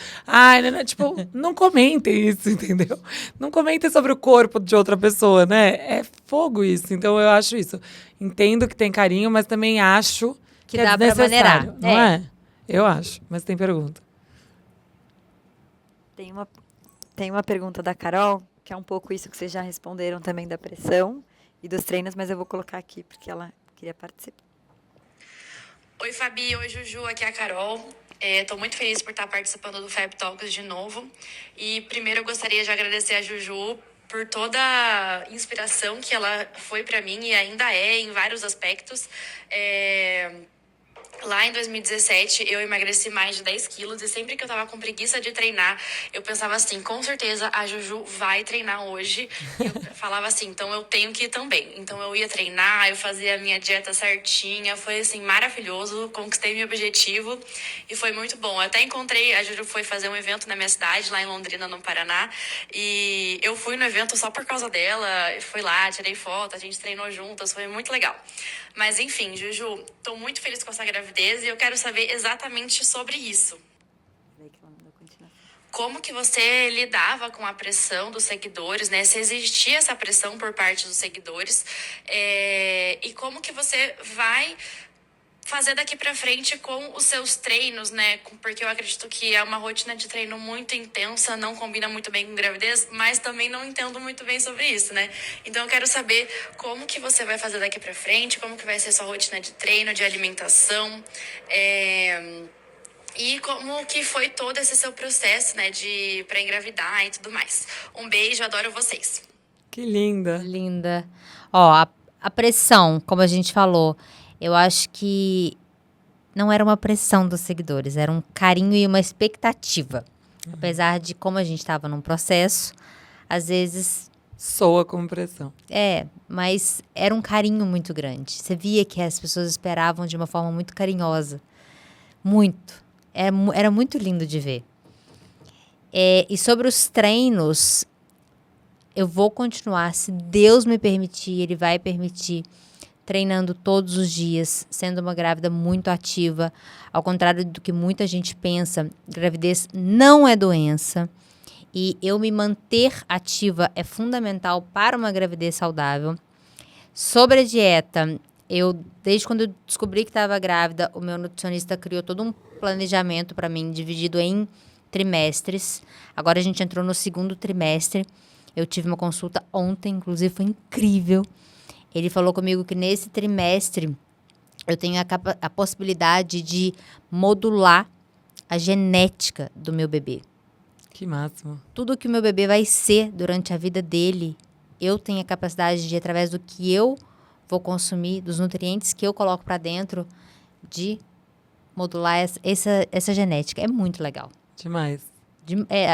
Tipo, não comentem isso, entendeu? Não comentem sobre o corpo de outra pessoa, né? É fogo isso, então eu acho isso. Entendo que tem carinho, mas também acho que dá é pra desnecessário, maneirar. não é? Eu acho, mas tem pergunta. Tem uma pergunta da Carol, que é um pouco isso que vocês já responderam também da pressão e dos treinos, mas eu vou colocar aqui porque ela queria participar. Oi, Fabi. Oi, Juju. Aqui é a Carol. Estou muito feliz por estar participando do Fab Talks de novo. E primeiro eu gostaria de agradecer a Juju por toda a inspiração que ela foi para mim e ainda é em vários aspectos. Lá em 2017, eu emagreci mais de 10 quilos e sempre que eu tava com preguiça de treinar, eu pensava assim, com certeza a Juju vai treinar hoje. E eu falava assim, então eu tenho que ir também. Então eu ia treinar, eu fazia a minha dieta certinha, foi assim, maravilhoso, conquistei meu objetivo e foi muito bom. Eu até encontrei, a Juju foi fazer um evento na minha cidade, lá em Londrina, no Paraná, e eu fui no evento só por causa dela, fui lá, tirei foto, a gente treinou juntas, foi muito legal. Mas enfim, Juju, tô muito feliz com essa gravidez e eu quero saber exatamente sobre isso. Como que você lidava com a pressão dos seguidores, né? Se existia essa pressão por parte dos seguidores, e como que você vai fazer daqui pra frente com os seus treinos, né? Porque eu acredito que é uma rotina de treino muito intensa, não combina muito bem com gravidez, mas também não entendo muito bem sobre isso, né? Então eu quero saber como que você vai fazer daqui pra frente, como que vai ser sua rotina de treino, de alimentação, e como que foi todo esse seu processo, né, pra engravidar e tudo mais. Um beijo, adoro vocês. Que linda. Linda. Ó, a pressão, como a gente falou, eu acho que não era uma pressão dos seguidores, era um carinho e uma expectativa. Apesar de como a gente estava num processo, às vezes... Soa como pressão. Mas era um carinho muito grande. Você via que as pessoas esperavam de uma forma muito carinhosa. Muito. Era muito lindo de ver. E sobre os treinos, eu vou continuar, se Deus me permitir, Ele vai permitir, treinando todos os dias, sendo uma grávida muito ativa. Ao contrário do que muita gente pensa, gravidez não é doença. E eu me manter ativa é fundamental para uma gravidez saudável. Sobre a dieta, desde quando eu descobri que estava grávida, o meu nutricionista criou todo um planejamento para mim, dividido em trimestres. Agora a gente entrou no 2º trimestre. Eu tive uma consulta ontem, inclusive foi incrível. Ele falou comigo que nesse trimestre eu tenho a possibilidade de modular a genética do meu bebê. Que máximo. Tudo que o meu bebê vai ser durante a vida dele, eu tenho a capacidade de, através do que eu vou consumir, dos nutrientes que eu coloco para dentro, de modular essa genética. É muito legal. Demais.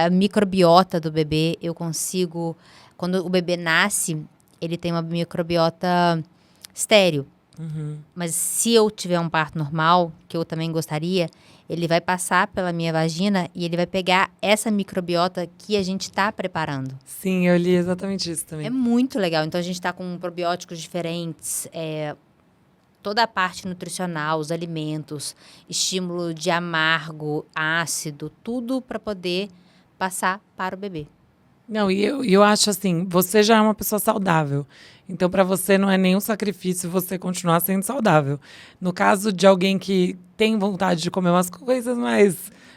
A microbiota do bebê, eu consigo... Quando o bebê nasce, ele tem uma microbiota estéril. Mas se eu tiver um parto normal, que eu também gostaria, ele vai passar pela minha vagina e ele vai pegar essa microbiota que a gente está preparando. Sim, eu li exatamente isso também. É muito legal. Então, a gente está com probióticos diferentes, toda a parte nutricional, os alimentos, estímulo de amargo, ácido, tudo para poder passar para o bebê. Não, e eu acho assim, você já é uma pessoa saudável. Então, para você, não é nenhum sacrifício você continuar sendo saudável. No caso de alguém que tem vontade de comer umas coisas mais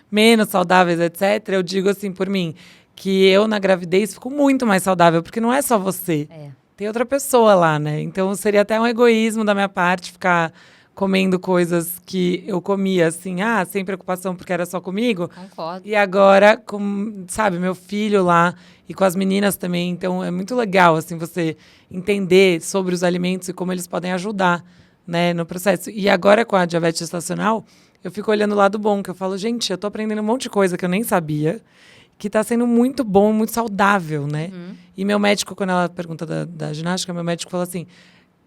menos saudáveis, etc., eu digo assim por mim, que eu na gravidez fico muito mais saudável, porque não é só você. É. Tem outra pessoa lá, né? Então, seria até um egoísmo da minha parte ficar comendo coisas que eu comia, assim, sem preocupação porque era só comigo. Concordo. E agora, com, sabe, meu filho lá e com as meninas também. Então, é muito legal, assim, você entender sobre os alimentos e como eles podem ajudar, né, no processo. E agora, com a diabetes gestacional, eu fico olhando o lado bom, que eu falo, gente, eu tô aprendendo um monte de coisa que eu nem sabia, que tá sendo muito bom, muito saudável, né? E meu médico, quando ela pergunta da ginástica, meu médico falou assim,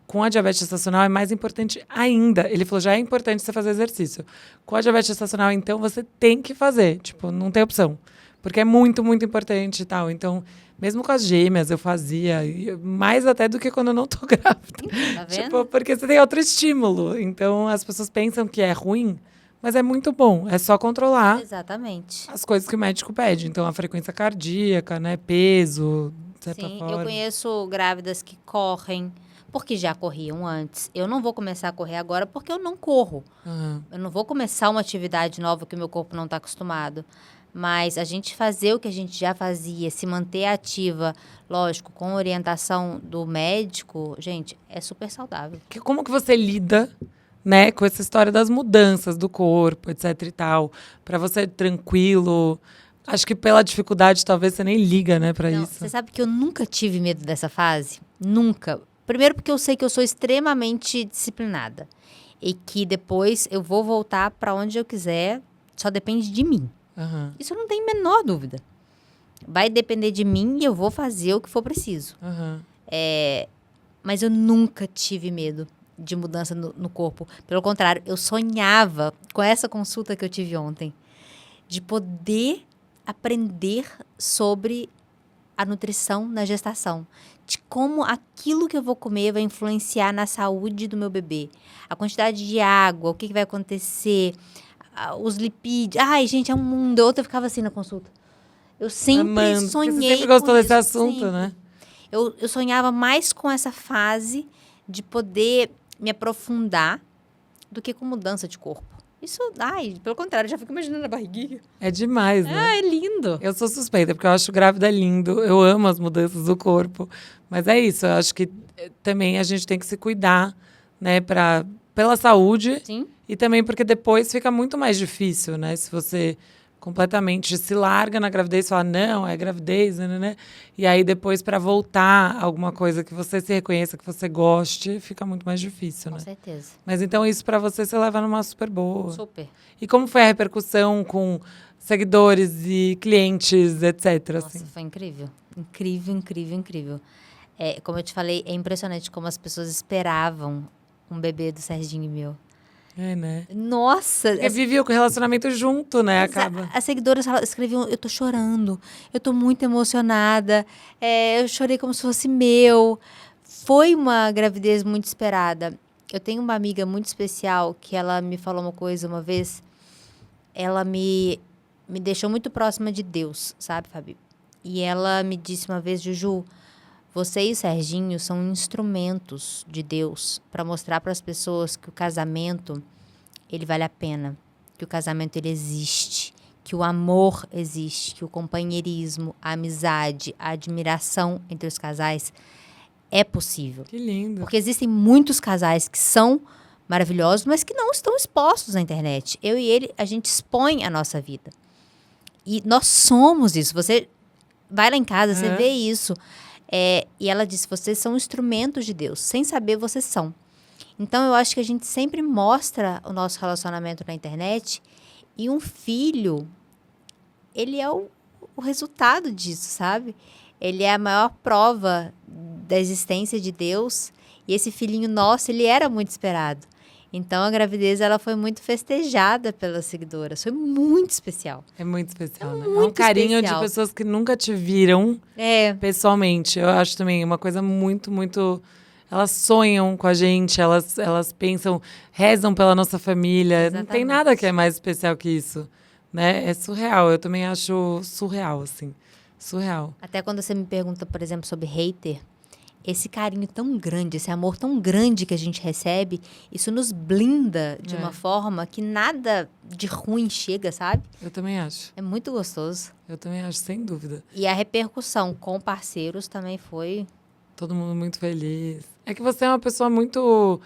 com a diabetes gestacional é mais importante ainda. Ele falou, já é importante você fazer exercício. Com a diabetes gestacional, então, você tem que fazer. Tipo, não tem opção. Porque é muito, muito importante e tal. Então, mesmo com as gêmeas, eu fazia. Mais até do que quando eu não tô grávida. Tá vendo? Tipo, porque você tem outro estímulo. Então, as pessoas pensam que é ruim, mas é muito bom. É só controlar Exatamente. as coisas que o médico pede. Então, a frequência cardíaca, né? Peso, de certa Sim, forma. eu conheço grávidas que correm, porque já corriam antes. Eu não vou começar a correr agora porque eu não corro. Aham. Eu não vou começar uma atividade nova que o meu corpo não está acostumado. Mas a gente fazer o que a gente já fazia, se manter ativa, lógico, com orientação do médico, gente, é super saudável. Como que você lida, né, com essa história das mudanças do corpo, etc e tal? Pra você tranquilo? Acho que pela dificuldade, talvez você nem liga, né, pra Não, isso. você sabe que eu nunca tive medo dessa fase? Nunca. Primeiro porque eu sei que eu sou extremamente disciplinada. E que depois eu vou voltar para onde eu quiser, só depende de mim. Aham, Isso eu não tenho a menor dúvida. Vai depender de mim e eu vou fazer o que for preciso. aham. Mas eu nunca tive medo de mudança no corpo. Pelo contrário, eu sonhava com essa consulta que eu tive ontem, de poder aprender sobre a nutrição na gestação, de como aquilo que eu vou comer vai influenciar na saúde do meu bebê, a quantidade de água, o que vai acontecer, os lipídios. Ai, gente, é um mundo. Outra eu ficava assim na consulta. Eu sempre Amando, porque sonhei você sempre gostou com desse isso, assunto, sempre. né? Eu sonhava mais com essa fase de poder me aprofundar do que com mudança de corpo. Isso, pelo contrário, eu já fico imaginando a barriguinha. É demais, né? É lindo. Eu sou suspeita, porque eu acho grávida lindo. Eu amo as mudanças do corpo. Mas é isso, eu acho que também a gente tem que se cuidar, né, pela saúde. Sim. E também porque depois fica muito mais difícil, né? Se você completamente se larga na gravidez e fala, não, é gravidez, né? E aí depois, para voltar a alguma coisa que você se reconheça, que você goste, fica muito mais difícil, Com né? certeza. Mas então isso para você leva numa super boa. Super. E como foi a repercussão com seguidores e clientes, etc. Nossa, assim? foi incrível. Incrível, incrível, incrível. Como eu te falei, é impressionante como as pessoas esperavam um bebê do Serginho e meu. É, né? Nossa! Porque vive o relacionamento junto, né? Acaba. As seguidoras escreviam, eu tô chorando, eu tô muito emocionada, eu chorei como se fosse meu. Foi uma gravidez muito esperada. Eu tenho uma amiga muito especial que ela me falou uma coisa uma vez, ela me deixou muito próxima de Deus, sabe, Fabi? E ela me disse uma vez, Juju, você e o Serginho são instrumentos de Deus para mostrar para as pessoas que o casamento, ele vale a pena, que o casamento ele existe, que o amor existe, que o companheirismo, a amizade, a admiração entre os casais é possível. Que lindo. Porque existem muitos casais que são maravilhosos, mas que não estão expostos na internet. Eu e ele, a gente expõe a nossa vida. E nós somos isso. Você vai lá em casa, você vê isso. E ela disse, vocês são instrumentos de Deus. Sem saber, vocês são. Então, eu acho que a gente sempre mostra o nosso relacionamento na internet. E um filho, ele é o resultado disso, sabe? Ele é a maior prova da existência de Deus. E esse filhinho nosso, ele era muito esperado. Então, a gravidez, ela foi muito festejada pelas seguidoras. Foi muito especial. É muito especial, né? É um muito carinho especial. de pessoas que nunca te viram pessoalmente. Eu acho também uma coisa muito, muito... Elas sonham com a gente, elas pensam, rezam pela nossa família. Não tem Exatamente. nada que é mais especial que isso, né? É surreal. Eu também acho surreal, assim. Surreal. Até quando você me pergunta, por exemplo, sobre hater, esse carinho tão grande, esse amor tão grande que a gente recebe, isso nos blinda de uma forma que nada de ruim chega, sabe? Eu também acho. É muito gostoso. Eu também acho, sem dúvida. E a repercussão com parceiros também foi... Todo mundo muito feliz. É que você é uma pessoa muito...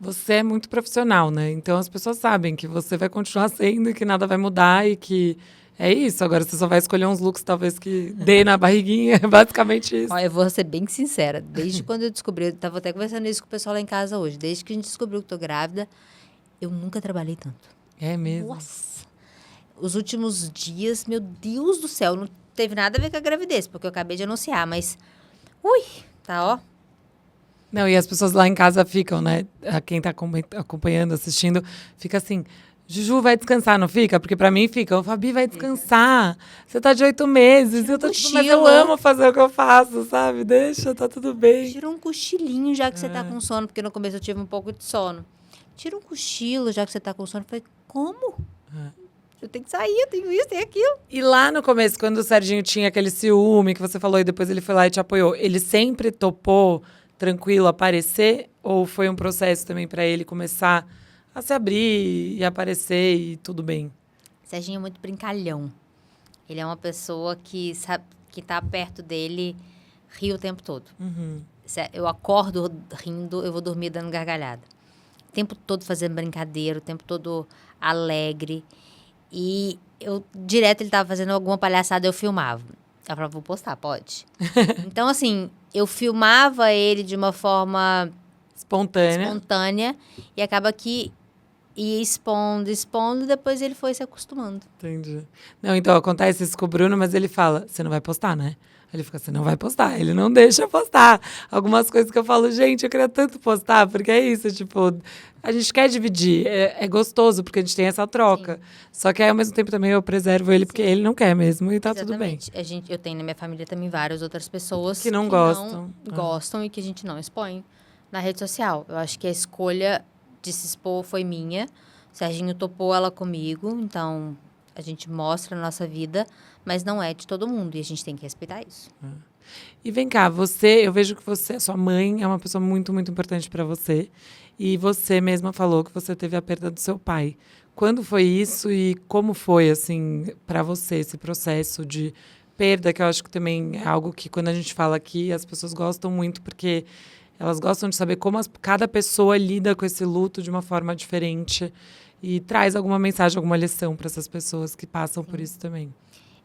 Você é muito profissional, né? Então as pessoas sabem que você vai continuar sendo e que nada vai mudar e que é isso. Agora você só vai escolher uns looks talvez que dê na barriguinha. É basicamente isso. Olha, eu vou ser bem sincera. Desde quando eu descobri, eu tava até conversando isso com o pessoal lá em casa hoje. Desde que a gente descobriu que tô grávida, eu nunca trabalhei tanto. É mesmo. Nossa! Os últimos dias, meu Deus do céu, não teve nada a ver com a gravidez, porque eu acabei de anunciar, mas... Ui, tá, ó. Não, e as pessoas lá em casa ficam, né? Quem tá acompanhando, assistindo, fica assim... Juju vai descansar, não fica? Porque pra mim fica, o Fabi vai descansar. Você tá de 8 meses. Tira Eu tô um tipo, mas eu cochilo. amo fazer o que eu faço, sabe? Deixa, tá tudo bem. Tira um cochilinho já que você tá com sono, porque no começo eu tive um pouco de sono. Tira um cochilo já que você tá com sono. Eu falei, como? Eu tenho que sair, eu tenho isso, tenho aquilo. E lá no começo, quando o Serginho tinha aquele ciúme que você falou e depois ele foi lá e te apoiou, ele sempre topou tranquilo aparecer? Ou foi um processo também pra ele começar a se abrir e aparecer e tudo bem? Serginho é muito brincalhão. Ele é uma pessoa que sabe que tá perto dele, ri o tempo todo. Eu acordo rindo, eu vou dormir dando gargalhada. O tempo todo fazendo brincadeira, o tempo todo alegre. E direto ele tava fazendo alguma palhaçada, eu filmava. Eu falava, vou postar, pode? Então, assim, eu filmava ele de uma forma espontânea e acaba que ia expondo, e depois ele foi se acostumando. Entendi. Não, então acontece isso com o Bruno, mas ele fala, você não vai postar, né? Ele fica, você não vai postar. Ele não deixa eu postar. Algumas coisas que eu falo, gente, eu queria tanto postar, porque é isso, tipo, a gente quer dividir. É gostoso, porque a gente tem essa troca. Sim. Só que aí, ao mesmo tempo, também eu preservo ele, porque ele não quer mesmo, e tá tudo bem. Exatamente. Eu tenho na minha família também várias outras pessoas Que não gostam. não gostam e que a gente não expõe na rede social. Eu acho que a escolha de se expor foi minha. O Serginho topou ela comigo, então a gente mostra a nossa vida, mas não é de todo mundo e a gente tem que respeitar isso. E vem cá, eu vejo que sua mãe é uma pessoa muito, muito importante para você. E você mesma falou que você teve a perda do seu pai. Quando foi isso e como foi, assim, para você esse processo de perda, que eu acho que também é algo que quando a gente fala aqui, as pessoas gostam muito, porque elas gostam de saber como cada pessoa lida com esse luto de uma forma diferente e traz alguma mensagem, alguma lição para essas pessoas que passam por isso também.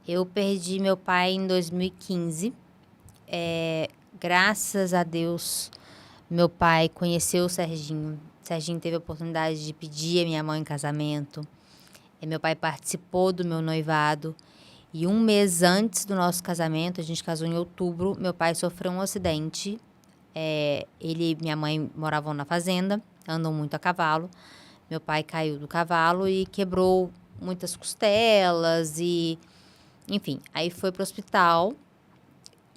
Eu perdi meu pai em 2015. Graças a Deus, meu pai conheceu o Serginho. O Serginho teve a oportunidade de pedir a minha mãe em casamento. Meu pai participou do meu noivado. E 1 mês antes do nosso casamento, a gente casou em outubro, meu pai sofreu um acidente. Ele e minha mãe moravam na fazenda, andam muito a cavalo. Meu pai caiu do cavalo e quebrou muitas costelas e... Enfim, aí foi pro hospital.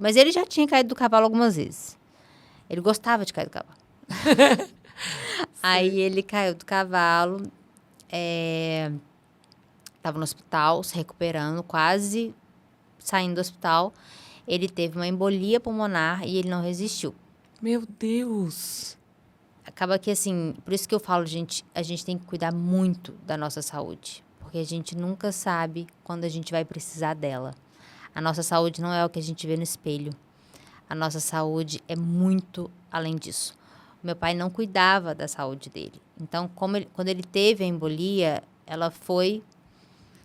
Mas ele já tinha caído do cavalo algumas vezes. Ele gostava de cair do cavalo. Aí ele caiu do cavalo. Estava no hospital, se recuperando, quase saindo do hospital. Ele teve uma embolia pulmonar e ele não resistiu. Meu Deus! Acaba que, assim, por isso que eu falo, gente, a gente tem que cuidar muito da nossa saúde. Porque a gente nunca sabe quando a gente vai precisar dela. A nossa saúde não é o que a gente vê no espelho. A nossa saúde é muito além disso. O meu pai não cuidava da saúde dele. Então, quando ele teve a embolia, ela foi...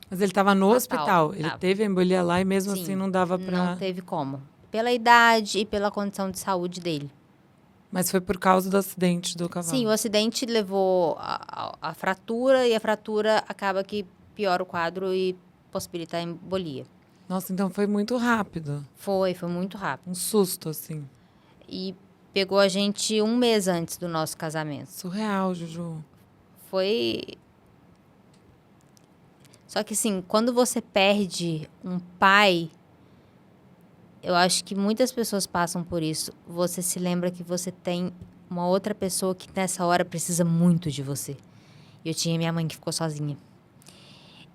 Mas ele estava no Fatal. hospital. Ele teve a embolia lá e mesmo Sim, assim não dava para... Não teve como. Pela idade e pela condição de saúde dele. Mas foi por causa do acidente do cavalo. Sim, o acidente levou a fratura e a fratura acaba que piora o quadro e possibilita a embolia. Nossa, então foi muito rápido. Foi muito rápido. Um susto, assim. E pegou a gente 1 mês antes do nosso casamento. Surreal, Juju. Foi... Só que, assim, quando você perde um pai, eu acho que muitas pessoas passam por isso. Você se lembra que você tem uma outra pessoa que nessa hora precisa muito de você. Eu tinha minha mãe que ficou sozinha.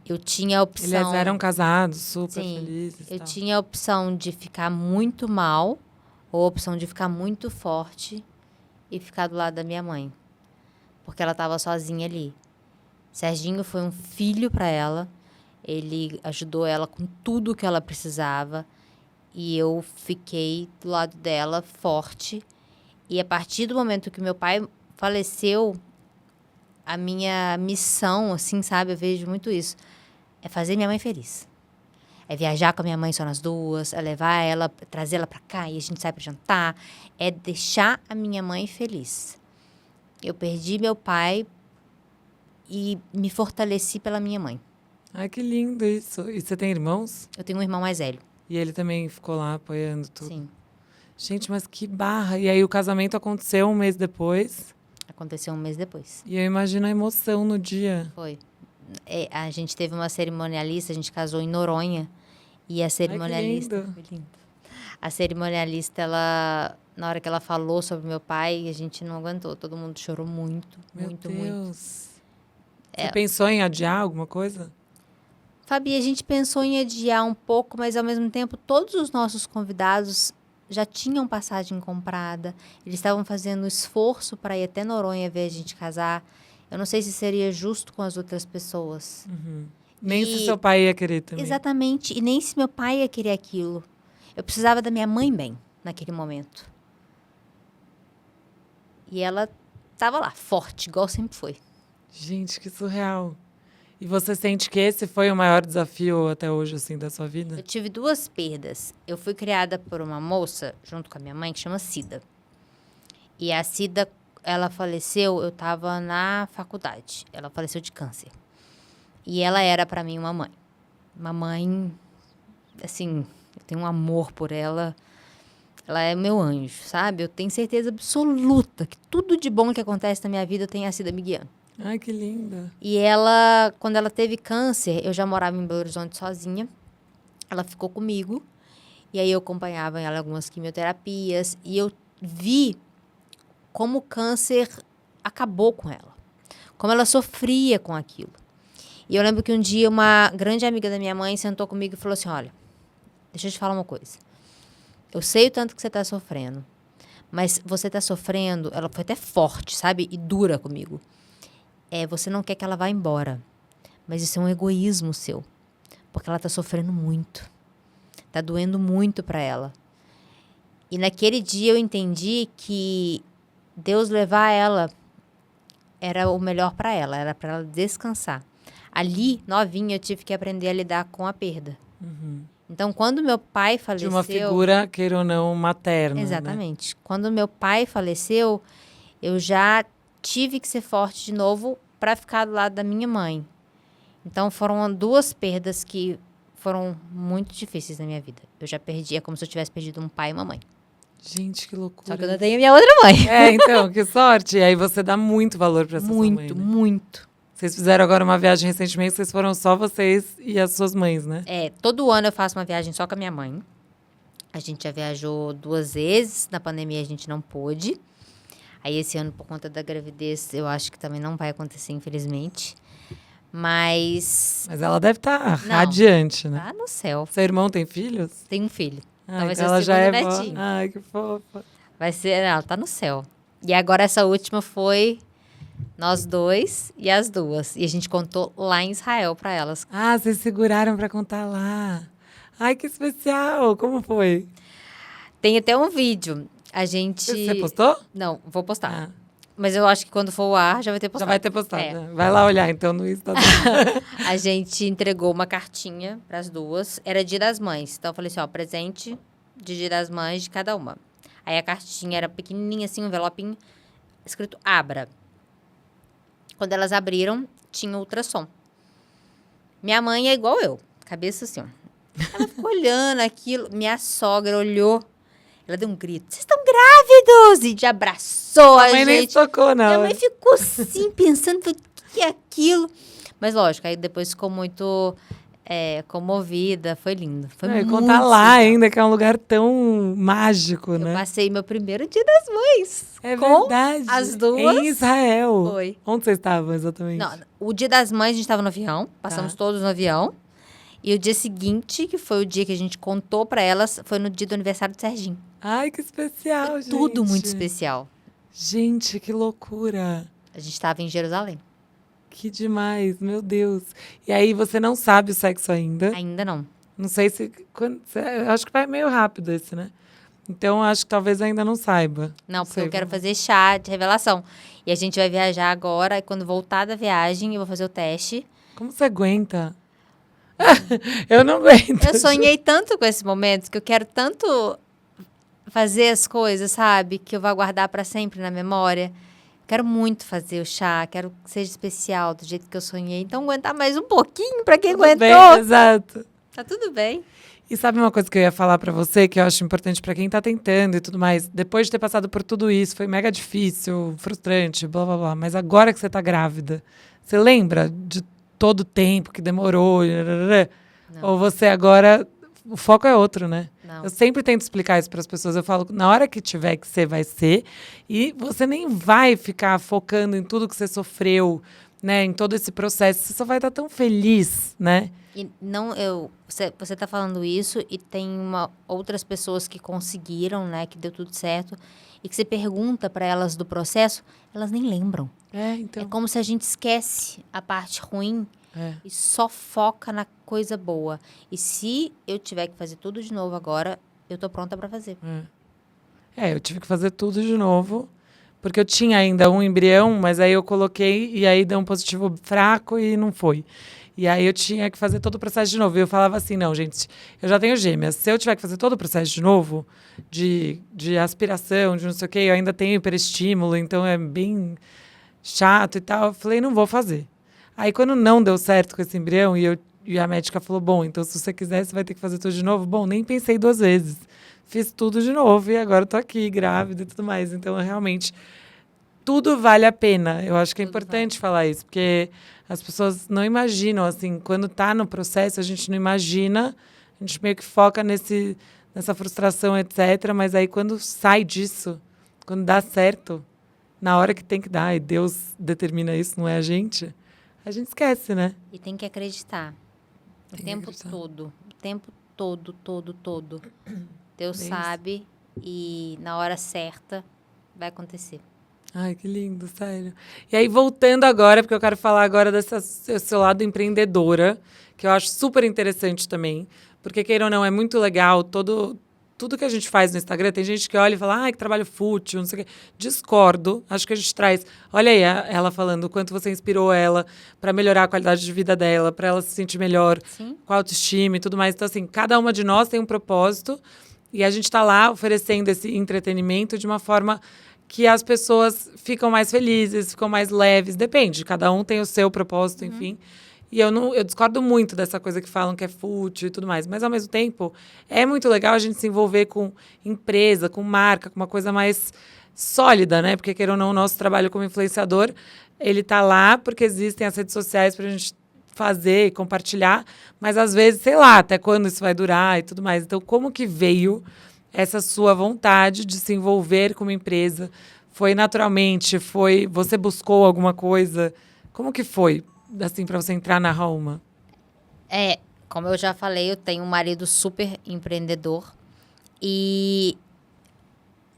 Eu tinha a opção... Eles eram casados, super Sim, felizes. eu tal. tinha a opção de ficar muito mal ou a opção de ficar muito forte e ficar do lado da minha mãe. Porque ela estava sozinha ali. Serginho foi um filho para ela. Ele ajudou ela com tudo que ela precisava. E eu fiquei do lado dela, forte. E a partir do momento que meu pai faleceu, a minha missão, assim, sabe? Eu vejo muito isso. É fazer minha mãe feliz. É viajar com a minha mãe só nas duas, é levar ela, trazer ela pra cá e a gente sai pra jantar. É deixar a minha mãe feliz. Eu perdi meu pai e me fortaleci pela minha mãe. Ai, que lindo isso. E você tem irmãos? Eu tenho um irmão mais velho. E ele também ficou lá apoiando tudo. Sim. Gente, mas que barra. E aí o casamento aconteceu um mês depois. Aconteceu um mês depois. E eu imagino a emoção no dia. Foi. A gente teve uma cerimonialista, a gente casou em Noronha. E a cerimonialista... lindo. Foi lindo. A cerimonialista, ela... Na hora que ela falou sobre meu pai, a gente não aguentou. Todo mundo chorou muito, Meu muito, Deus. muito. Você pensou em adiar alguma coisa? Fabi, a gente pensou em adiar um pouco, mas ao mesmo tempo todos os nossos convidados já tinham passagem comprada. Eles estavam fazendo esforço para ir até Noronha ver a gente casar. Eu não sei se seria justo com as outras pessoas. Nem E- se seu pai ia querer também. Exatamente. E nem se meu pai ia querer aquilo. Eu precisava da minha mãe bem naquele momento. E ela estava lá, forte, igual sempre foi. Gente, que surreal. E você sente que esse foi o maior desafio até hoje, assim, da sua vida? Eu tive 2 perdas. Eu fui criada por uma moça, junto com a minha mãe, que chama Cida. E a Cida, ela faleceu, eu estava na faculdade. Ela faleceu de câncer. E ela era para mim uma mãe. Uma mãe, assim, eu tenho um amor por ela. Ela é meu anjo, sabe? Eu tenho certeza absoluta que tudo de bom que acontece na minha vida tem a Cida me guiando. Ai, que linda. E ela, quando ela teve câncer, eu já morava em Belo Horizonte sozinha. Ela ficou comigo. E aí eu acompanhava ela em algumas quimioterapias. E eu vi como o câncer acabou com ela. Como ela sofria com aquilo. E eu lembro que um dia uma grande amiga da minha mãe sentou comigo e falou assim, olha, deixa eu te falar uma coisa. Eu sei o tanto que você está sofrendo. Mas você está sofrendo, ela foi até forte, sabe? E dura comigo. Você não quer que ela vá embora. Mas isso é um egoísmo seu. Porque ela está sofrendo muito. Está doendo muito para ela. E naquele dia eu entendi que Deus levar ela era o melhor para ela. Era para ela descansar. Ali, novinha, eu tive que aprender a lidar com a perda. Então, quando meu pai De faleceu... uma figura, queira ou não, materna. Né? Exatamente. Quando meu pai faleceu, eu já tive que ser forte de novo para ficar do lado da minha mãe. Então, foram 2 perdas que foram muito difíceis na minha vida. Eu já perdi, é como se eu tivesse perdido um pai e uma mãe. Gente, que loucura. Só que eu não tenho minha outra mãe. Então, que sorte. E aí você dá muito valor pra essa sua mãe, Muito, né? muito. Vocês fizeram agora uma viagem recentemente, vocês foram só vocês e as suas mães, né? Todo ano eu faço uma viagem só com a minha mãe. A gente já viajou 2 vezes. Na pandemia a gente não pôde. Aí esse ano, por conta da gravidez, eu acho que também não vai acontecer, infelizmente. Mas Mas ela deve estar Não. radiante, né? tá no céu. Seu irmão tem filhos? Tem um filho. Ah, vai então ser o ela já segundo é vó. netinho. Ai, que fofa. Vai ser, ela tá no céu. E agora essa última foi nós 2 e as 2. E a gente contou lá em Israel pra elas. Ah, vocês seguraram pra contar lá. Ai, que especial. Como foi? Tem até um vídeo. A gente... Você postou? Não, vou postar. Ah, Mas eu acho que quando for o ar, já vai ter já postado. vai ter postado. É. né? Vai lá olhar, então, no Instagram. A gente entregou uma cartinha pras 2. Era Dia das Mães. Então eu falei assim, ó, presente de Dia das Mães de cada uma. Aí a cartinha era pequenininha, assim, um envelopinho, escrito Abra. Quando elas abriram, tinha ultrassom. Minha mãe é igual eu, cabeça assim, ó. Ela ficou olhando aquilo. Minha sogra olhou. Ela deu um grito. Vocês estão grávidos! E te abraçou A mãe nem gente. tocou, não. Minha mãe ficou assim, pensando, o que é aquilo? Mas lógico, aí depois ficou muito comovida. Foi lindo. Foi Não, e muito contar lá legal. ainda, que é um lugar tão mágico, Eu né? passei meu primeiro Dia das Mães. É com verdade. as duas. Em Israel. Foi. Onde vocês estavam exatamente? Não, o Dia das Mães a gente estava no avião. Passamos todos no avião. E o dia seguinte, que foi o dia que a gente contou pra elas, foi no dia do aniversário do Serginho. Ai, que especial, gente. Tudo muito especial. Gente, que loucura. A gente estava em Jerusalém. Que demais, meu Deus. E aí, você não sabe o sexo ainda? Ainda não. Não sei se... eu acho que vai meio rápido esse, né? Então, acho que talvez ainda não saiba. Não, porque sei, eu quero vamos- fazer chá de revelação. E a gente vai viajar agora. E quando voltar da viagem, eu vou fazer o teste. Como você aguenta? Eu não aguento. Eu sonhei tanto com esse momento, que eu quero tanto fazer as coisas, sabe? Que eu vou guardar pra sempre na memória. Quero muito fazer o chá, quero que seja especial, do jeito que eu sonhei. Então, aguentar mais um pouquinho, pra quem Tudo aguentou. bem, exato. Tá tudo bem. E sabe uma coisa que eu ia falar pra você, que eu acho importante pra quem tá tentando e tudo mais? Depois de ter passado por tudo isso, foi mega difícil, frustrante, blá, blá, blá. Mas agora que você tá grávida, você lembra de todo o tempo que demorou? Não. Ou você agora... O foco é outro, né? Não. Eu sempre tento explicar isso para as pessoas. Eu falo, na hora que tiver que ser, vai ser. E você nem vai ficar focando em tudo que você sofreu, né? Em todo esse processo. Você só vai estar tão feliz, né? E não, você tá falando isso e tem outras pessoas que conseguiram, né? Que deu tudo certo. E que você pergunta para elas do processo, elas nem lembram. É, É então. como se a gente esquece a parte ruim e só foca na coisa boa. E se eu tiver que fazer tudo de novo agora, eu tô pronta para fazer. Eu tive que fazer tudo de novo. Porque eu tinha ainda um embrião, mas aí eu coloquei e aí deu um positivo fraco e não foi. E aí eu tinha que fazer todo o processo de novo. E eu falava assim, não, gente, eu já tenho gêmeas. Se eu tiver que fazer todo o processo de novo, de aspiração, de não sei o quê, eu ainda tenho hiperestímulo, então é bem chato e tal. Eu falei, não vou fazer. Aí quando não deu certo com esse embrião e a médica falou, bom, então se você quiser, você vai ter que fazer tudo de novo. Bom, nem pensei 2 vezes. Fiz tudo de novo e agora eu tô aqui, grávida e tudo mais. Então, realmente, tudo vale a pena. Eu acho que é Tudo importante falar isso, porque as pessoas não imaginam, assim, quando tá no processo, a gente não imagina, a gente meio que foca nessa frustração, etc. Mas aí, quando sai disso, quando dá certo, na hora que tem que dar, e Deus determina isso, não é a gente esquece, né? E tem que acreditar. O Tem que tempo acreditar. todo. O tempo todo, todo. Deus Bem sabe e na hora certa vai acontecer. Ai, que lindo, sério. E aí, voltando agora, porque eu quero falar agora desse seu lado empreendedora, que eu acho super interessante também. Porque, queira ou não, é muito legal tudo que a gente faz no Instagram. Tem gente que olha e fala, ai, que trabalho fútil, não sei o quê. Discordo. Acho que a gente traz... Olha aí ela falando o quanto você inspirou ela para melhorar a qualidade de vida dela, para ela se sentir melhor, Sim. com a autoestima e tudo mais. Então, assim, cada uma de nós tem um propósito e a gente está lá oferecendo esse entretenimento de uma forma que as pessoas ficam mais felizes, ficam mais leves. Depende, cada um tem o seu propósito, enfim. E eu discordo muito dessa coisa que falam que é fútil e tudo mais. Mas, ao mesmo tempo, é muito legal a gente se envolver com empresa, com marca, com uma coisa mais sólida, né? Porque, queira ou não, o nosso trabalho como influenciador, ele tá lá porque existem as redes sociais pra gente fazer e compartilhar. Mas, às vezes, sei lá, até quando isso vai durar e tudo mais. Então, como que veio essa sua vontade de se envolver com uma empresa? Foi naturalmente? Você buscou alguma coisa? Como que foi? Assim, para você entrar na Rauma? Como eu já falei, eu tenho um marido super empreendedor e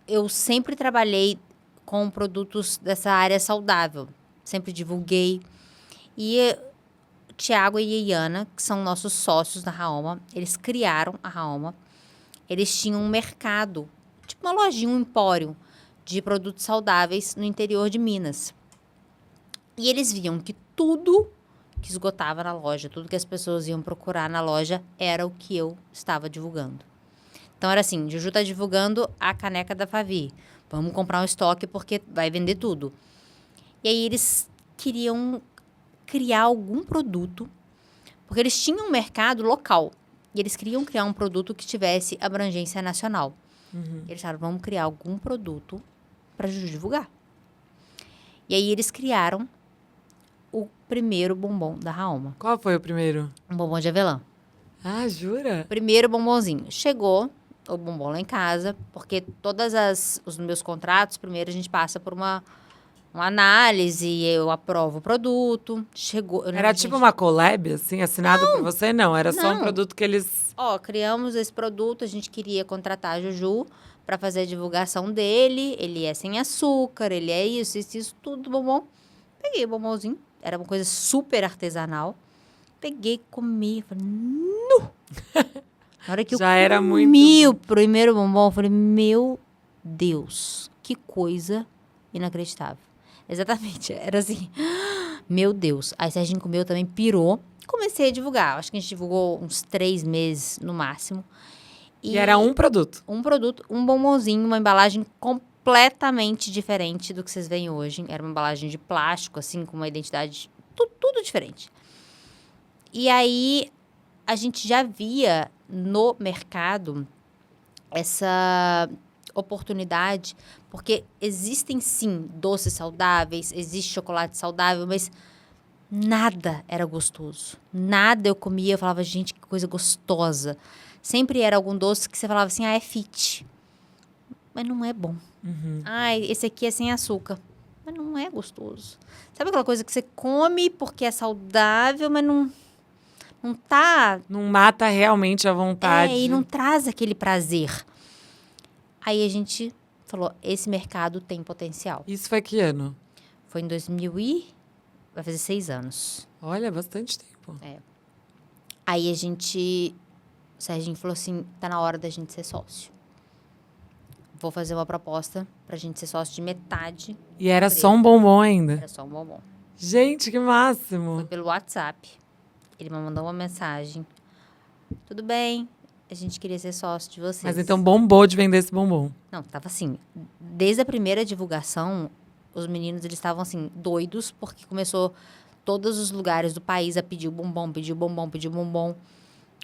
eu sempre trabalhei com produtos dessa área saudável. Sempre divulguei. E o Thiago e a Iana, que são nossos sócios da Raoma, eles criaram a Raoma. Eles tinham um mercado, tipo uma lojinha, um empório de produtos saudáveis no interior de Minas. E eles viam que tudo que esgotava na loja, tudo que as pessoas iam procurar na loja, era o que eu estava divulgando. Então, era assim, Juju está divulgando a caneca da Favi. Vamos comprar um estoque porque vai vender tudo. E aí eles queriam criar algum produto, porque eles tinham um mercado local. E eles queriam criar um produto que tivesse abrangência nacional. Eles falaram, vamos criar algum produto para Juju divulgar. E aí eles criaram o primeiro bombom da Raoma. Qual foi o primeiro? Um bombom de avelã. Ah, jura? Primeiro bombonzinho. Chegou o bombom lá em casa, porque os meus contratos, primeiro a gente passa por uma análise, eu aprovo o produto. Chegou. Era tipo uma collab, assim, assinado por você? Não, era só um Não. produto que eles... Ó, criamos esse produto, a gente queria contratar a Juju para fazer a divulgação dele. Ele é sem açúcar, ele é isso, tudo bombom. Peguei o bombonzinho, era uma coisa super artesanal. Peguei, comi, falei, nu! Na hora que Já eu era comi muito o primeiro bombom, eu falei, meu Deus, que coisa inacreditável. Exatamente, era assim, meu Deus. Aí Serginho comeu, também pirou. Comecei a divulgar, acho que a gente divulgou uns 3 meses no máximo. E era um produto. Um produto, um bombonzinho, uma embalagem completamente diferente do que vocês veem hoje. Era uma embalagem de plástico, assim, com uma identidade, tudo diferente. E aí, a gente já via no mercado essa oportunidade, porque existem, sim, doces saudáveis, existe chocolate saudável, mas nada era gostoso. Nada eu comia, eu falava, gente, que coisa gostosa. Sempre era algum doce que você falava assim, é fit. Mas não é bom. Esse aqui é sem açúcar. Mas não é gostoso. Sabe aquela coisa que você come porque é saudável, mas não tá... Não mata realmente a vontade. e não traz aquele prazer. Aí a gente falou, esse mercado tem potencial. Isso foi que ano? Foi em vai fazer 6 anos. Olha, bastante tempo. Aí o Serginho falou assim, tá na hora da gente ser sócio. Vou fazer uma proposta pra gente ser sócio de metade. E era só um bombom ainda. Era só um bombom. Gente, que máximo. Foi pelo WhatsApp. Ele me mandou uma mensagem. Tudo bem, a gente queria ser sócio de vocês. Mas então bombou de vender esse bombom. Não, tava assim, desde a primeira divulgação, os meninos, eles estavam assim, doidos, porque começou todos os lugares do país a pedir o bombom, pedir o bombom, pedir o bombom.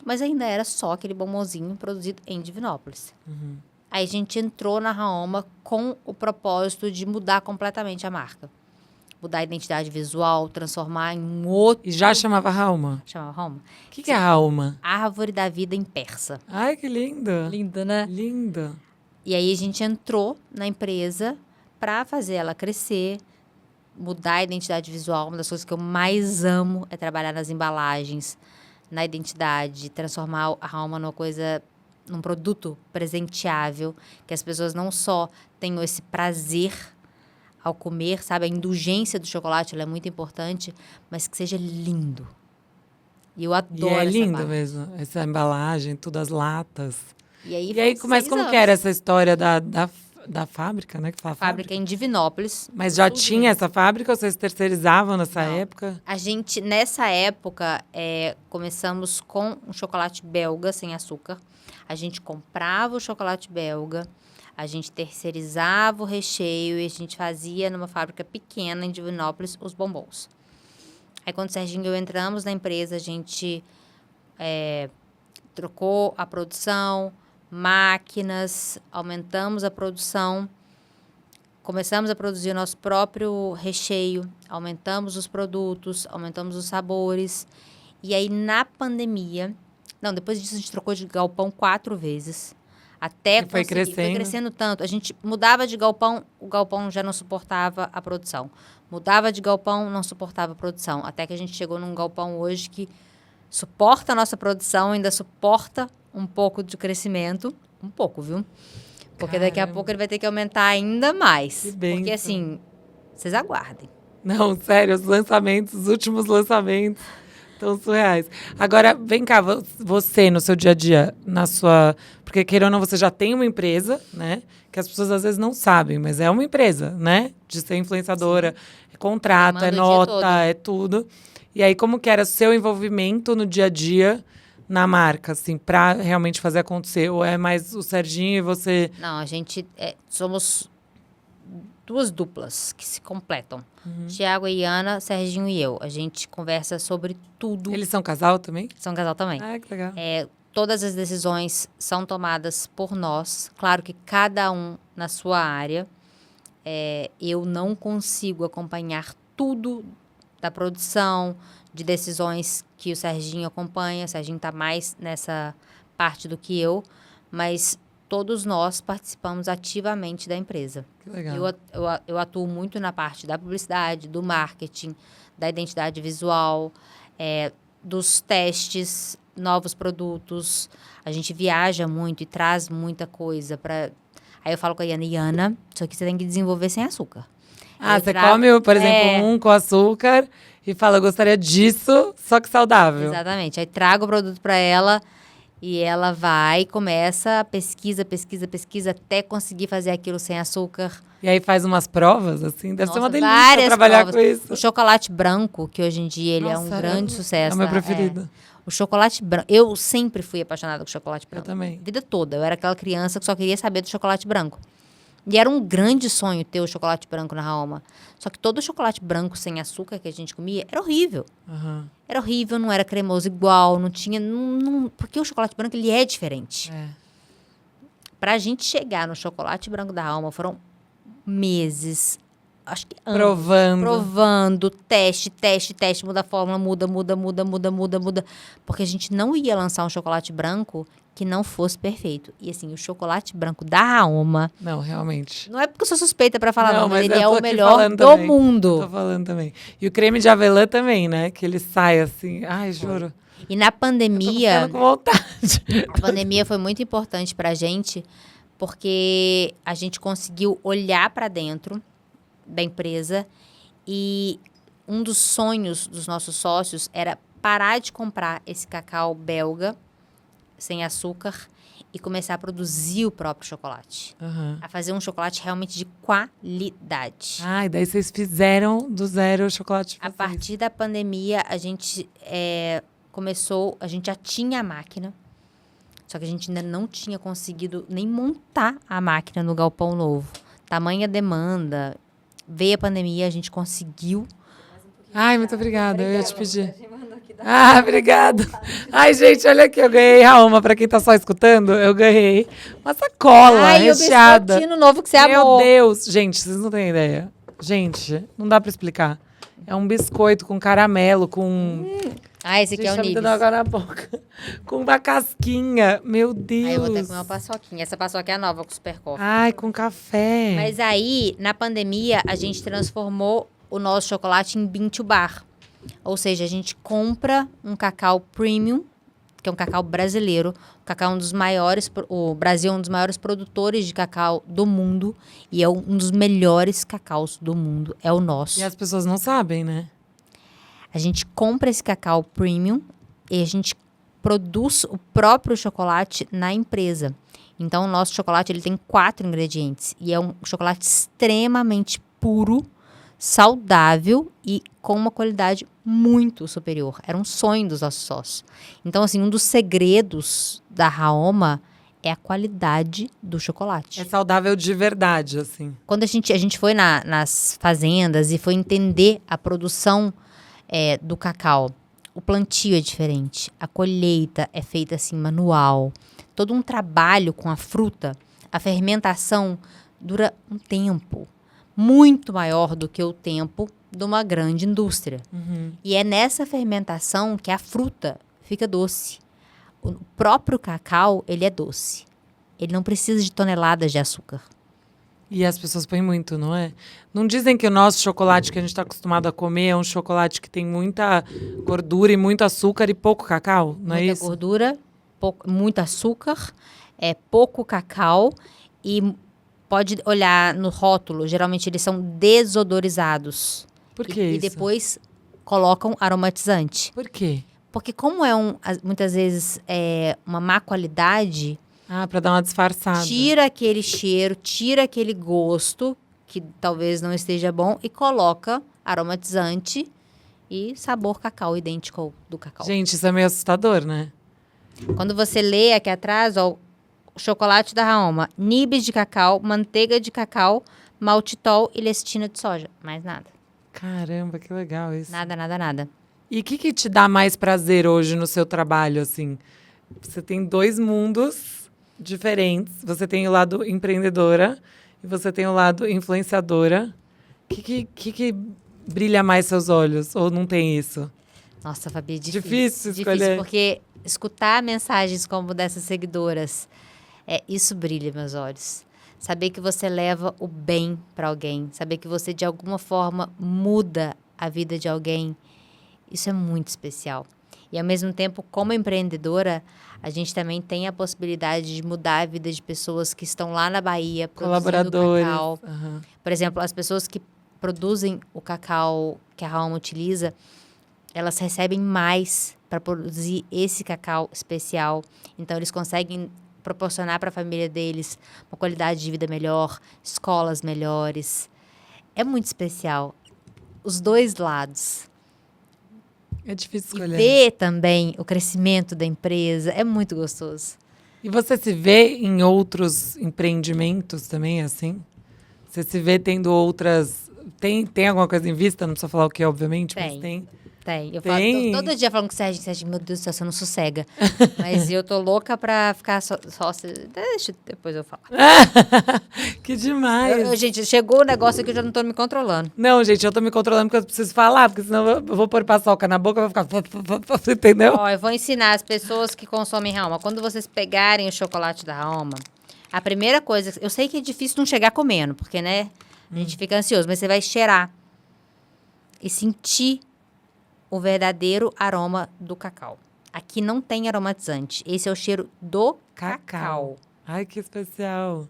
Mas ainda era só aquele bombonzinho produzido em Divinópolis. Aí a gente entrou na Raoma com o propósito de mudar completamente a marca. Mudar a identidade visual, transformar em um outro... E já chamava Rauma. Chamava Raoma? O que é Rauma? Árvore da vida em persa. Ai, que linda. Lindo, né? Linda. E aí a gente entrou na empresa para fazer ela crescer, mudar a identidade visual. Uma das coisas que eu mais amo é trabalhar nas embalagens, na identidade, transformar a Rauma num produto presenteável, que as pessoas não só tenham esse prazer ao comer, sabe? A indulgência do chocolate, ela é muito importante, mas que seja lindo. E eu adoro E é essa lindo parte. mesmo. Essa embalagem, tudo as latas. E aí, Mas como que era essa história da fábrica, né? Que fala Fábrica em Divinópolis. Mas já Tudo tinha essa fábrica ou vocês terceirizavam nessa Não. época? A gente, nessa época, começamos com um chocolate belga sem açúcar. A gente comprava o chocolate belga, a gente terceirizava o recheio e a gente fazia numa fábrica pequena em Divinópolis os bombons. Aí, quando o Serginho e eu entramos na empresa, a gente trocou a produção, máquinas, aumentamos a produção, começamos a produzir o nosso próprio recheio, aumentamos os produtos, aumentamos os sabores. E aí, na pandemia... Não, depois disso, a gente trocou de galpão 4 vezes. Até E foi conseguir. Foi crescendo. crescendo tanto. A gente mudava de galpão, o galpão já não suportava a produção. Mudava de galpão, não suportava a produção. Até que a gente chegou num galpão hoje que suporta a nossa produção, ainda suporta um pouco de crescimento. Um pouco, viu? Porque daqui a Caramba. pouco ele vai ter que aumentar ainda mais. Que bênção. Porque assim, vocês aguardem. Não, sério, os últimos lançamentos tão surreais. Agora, vem cá, você no seu dia a dia, porque queira ou não, você já tem uma empresa, né? Que as pessoas às vezes não sabem, mas é uma empresa, né? De ser influenciadora, é contrato, é Demanda o dia todo. nota, é tudo. E aí, como que era o seu envolvimento no dia a dia na marca, assim, pra realmente fazer acontecer? Ou é mais o Serginho e você... Não, a gente somos 2 duplas que se completam. Tiago e Ana, Serginho e eu. A gente conversa sobre tudo. Eles são casal também? São casal também. Ah, que legal. Todas as decisões são tomadas por nós. Claro que cada um na sua área. Eu não consigo acompanhar tudo da produção, de decisões que o Serginho acompanha. O Serginho está mais nessa parte do que eu, mas todos nós participamos ativamente da empresa. Que legal. Eu atuo muito na parte da publicidade, do marketing, da identidade visual, dos testes, novos produtos. A gente viaja muito e traz muita coisa para... Aí eu falo com a Iana, isso aqui você tem que desenvolver sem açúcar. Ah, você come, por exemplo, um com açúcar e fala, eu gostaria disso, só que saudável. Exatamente. Aí trago o produto para ela e ela vai e começa, pesquisa, até conseguir fazer aquilo sem açúcar. E aí faz umas provas, assim, deve ser uma delícia várias trabalhar provas. com isso. O chocolate branco, que hoje em dia ele é um Nossa, grande sucesso. É o meu preferido. O chocolate branco. Eu sempre fui apaixonada com chocolate branco. Eu também. A vida toda. Eu era aquela criança que só queria saber do chocolate branco. E era um grande sonho ter o chocolate branco na Raoma. Só que todo o chocolate branco sem açúcar que a gente comia era horrível. Uhum. Era horrível, não era cremoso igual, não tinha... porque o chocolate branco, ele é diferente. Pra gente chegar no chocolate branco da Raoma, foram meses, acho que anos. Provando, teste, muda a fórmula, muda. Porque a gente não ia lançar um chocolate branco que não fosse perfeito. E assim, o chocolate branco da Raoma... Não, realmente. Não é porque eu sou suspeita pra falar, não, mas ele é o aqui melhor falando do também. mundo. Tô falando também. E o creme de avelã também, né? Que ele sai assim. Ai, juro. E na Tô pandemia... ficando com vontade. A pandemia foi muito importante pra gente, porque a gente conseguiu olhar para dentro da empresa e um dos sonhos dos nossos sócios era parar de comprar esse cacau belga sem açúcar e começar a produzir o próprio chocolate. Uhum. A fazer um chocolate realmente de qualidade. Ah, e daí vocês fizeram do zero o chocolate de A vocês. partir da pandemia, a gente começou... A gente já tinha a máquina, só que a gente ainda não tinha conseguido nem montar a máquina no galpão novo. Tamanha demanda. Veio a pandemia, a gente conseguiu. Ai, muito obrigada. Eu ia te pedir. Ah, obrigada. Ai, gente, olha aqui. Eu ganhei, Raoma, pra quem tá só escutando, eu ganhei uma sacola recheada. E o biscoitinho novo que você Meu amou. Deus. Gente, vocês não têm ideia. Gente, não dá pra explicar. É um biscoito com caramelo, com... Ah, esse aqui é o Gente, tá me Nibs. dando água na boca. Com uma casquinha. Meu Deus. Aí eu vou até comer uma paçoquinha. Essa paçoca é a nova com super coffee. Ai, com café. Mas aí, na pandemia, a gente transformou o nosso chocolate em bean to bar. Ou seja, a gente compra um cacau premium, que é um cacau brasileiro. O cacau é um dos maiores... O Brasil é um dos maiores produtores de cacau do mundo. E é um dos melhores cacaus do mundo. É o nosso. E as pessoas não sabem, né? A gente compra esse cacau premium e a gente produz o próprio chocolate na empresa. Então, o nosso chocolate ele tem 4 ingredientes. E é um chocolate extremamente puro, saudável e com uma qualidade muito superior. Era um sonho dos nossos sócios. Então, assim, um dos segredos da Raoma é a qualidade do chocolate. É saudável de verdade, assim. Quando a gente foi nas fazendas e foi entender a produção do cacau, o plantio é diferente, a colheita é feita assim manual, todo um trabalho com a fruta, a fermentação dura um tempo muito maior do que o tempo de uma grande indústria. Uhum. E é nessa fermentação que a fruta fica doce. O próprio cacau, ele é doce. Ele não precisa de toneladas de açúcar. E as pessoas põem muito, não é? Não dizem que o nosso chocolate que a gente está acostumado a comer é um chocolate que tem muita gordura e muito açúcar e pouco cacau, não é Muita isso? gordura, muito açúcar, pouco cacau e pode olhar no rótulo, geralmente eles são desodorizados. Por que E isso? depois colocam aromatizante. Por quê? Porque como muitas vezes uma má qualidade, Ah, para dar uma disfarçada. tira aquele cheiro, tira aquele gosto, que talvez não esteja bom, e coloca aromatizante e sabor cacau, idêntico ao do cacau. Gente, isso é meio assustador, né? Quando você lê aqui atrás, ó, o chocolate da Raoma, nibs de cacau, manteiga de cacau, maltitol e lestina de soja. Mais nada. Caramba, que legal isso. Nada. E o que te dá mais prazer hoje no seu trabalho, assim? Você tem 2 mundos diferentes. Você tem o lado empreendedora e você tem o lado influenciadora. O que brilha mais seus olhos? Ou não tem isso? Nossa, Fabi, é difícil. Difícil escolher. Porque escutar mensagens como dessas seguidoras, isso brilha meus olhos. Saber que você leva o bem para alguém, saber que você de alguma forma muda a vida de alguém, isso é muito especial. E ao mesmo tempo, como empreendedora, a gente também tem a possibilidade de mudar a vida de pessoas que estão lá na Bahia produzindo Colaboradores. cacau. Aham. Por exemplo, as pessoas que produzem o cacau que a Raoma utiliza, elas recebem mais para produzir esse cacau especial. Então, eles conseguem proporcionar para a família deles uma qualidade de vida melhor, escolas melhores. É muito especial. Os dois lados. É difícil E escolher. ver também o crescimento da empresa é muito gostoso. E você se vê em outros empreendimentos também, assim? Você se vê tendo outras... Tem alguma coisa em vista? Não precisa falar o que, obviamente, mas Tem. tem. Tem. Eu Tem? falo, todo dia falando com o Sérgio, meu Deus do céu, você não sossega. Mas eu tô louca pra ficar sócia. Deixa, depois eu falo. Que demais. Gente, chegou o negócio que eu já não tô me controlando. Não, gente, eu tô me controlando porque eu preciso falar, porque senão eu vou pôr paçoca na boca e vou ficar... Entendeu? Ó, eu vou ensinar as pessoas que consomem Raoma. Quando vocês pegarem o chocolate da Raoma, a primeira coisa... Eu sei que é difícil não chegar comendo, porque, né? A gente fica ansioso, mas você vai cheirar e sentir o verdadeiro aroma do cacau. Aqui não tem aromatizante. Esse é o cheiro do cacau. Ai, que especial.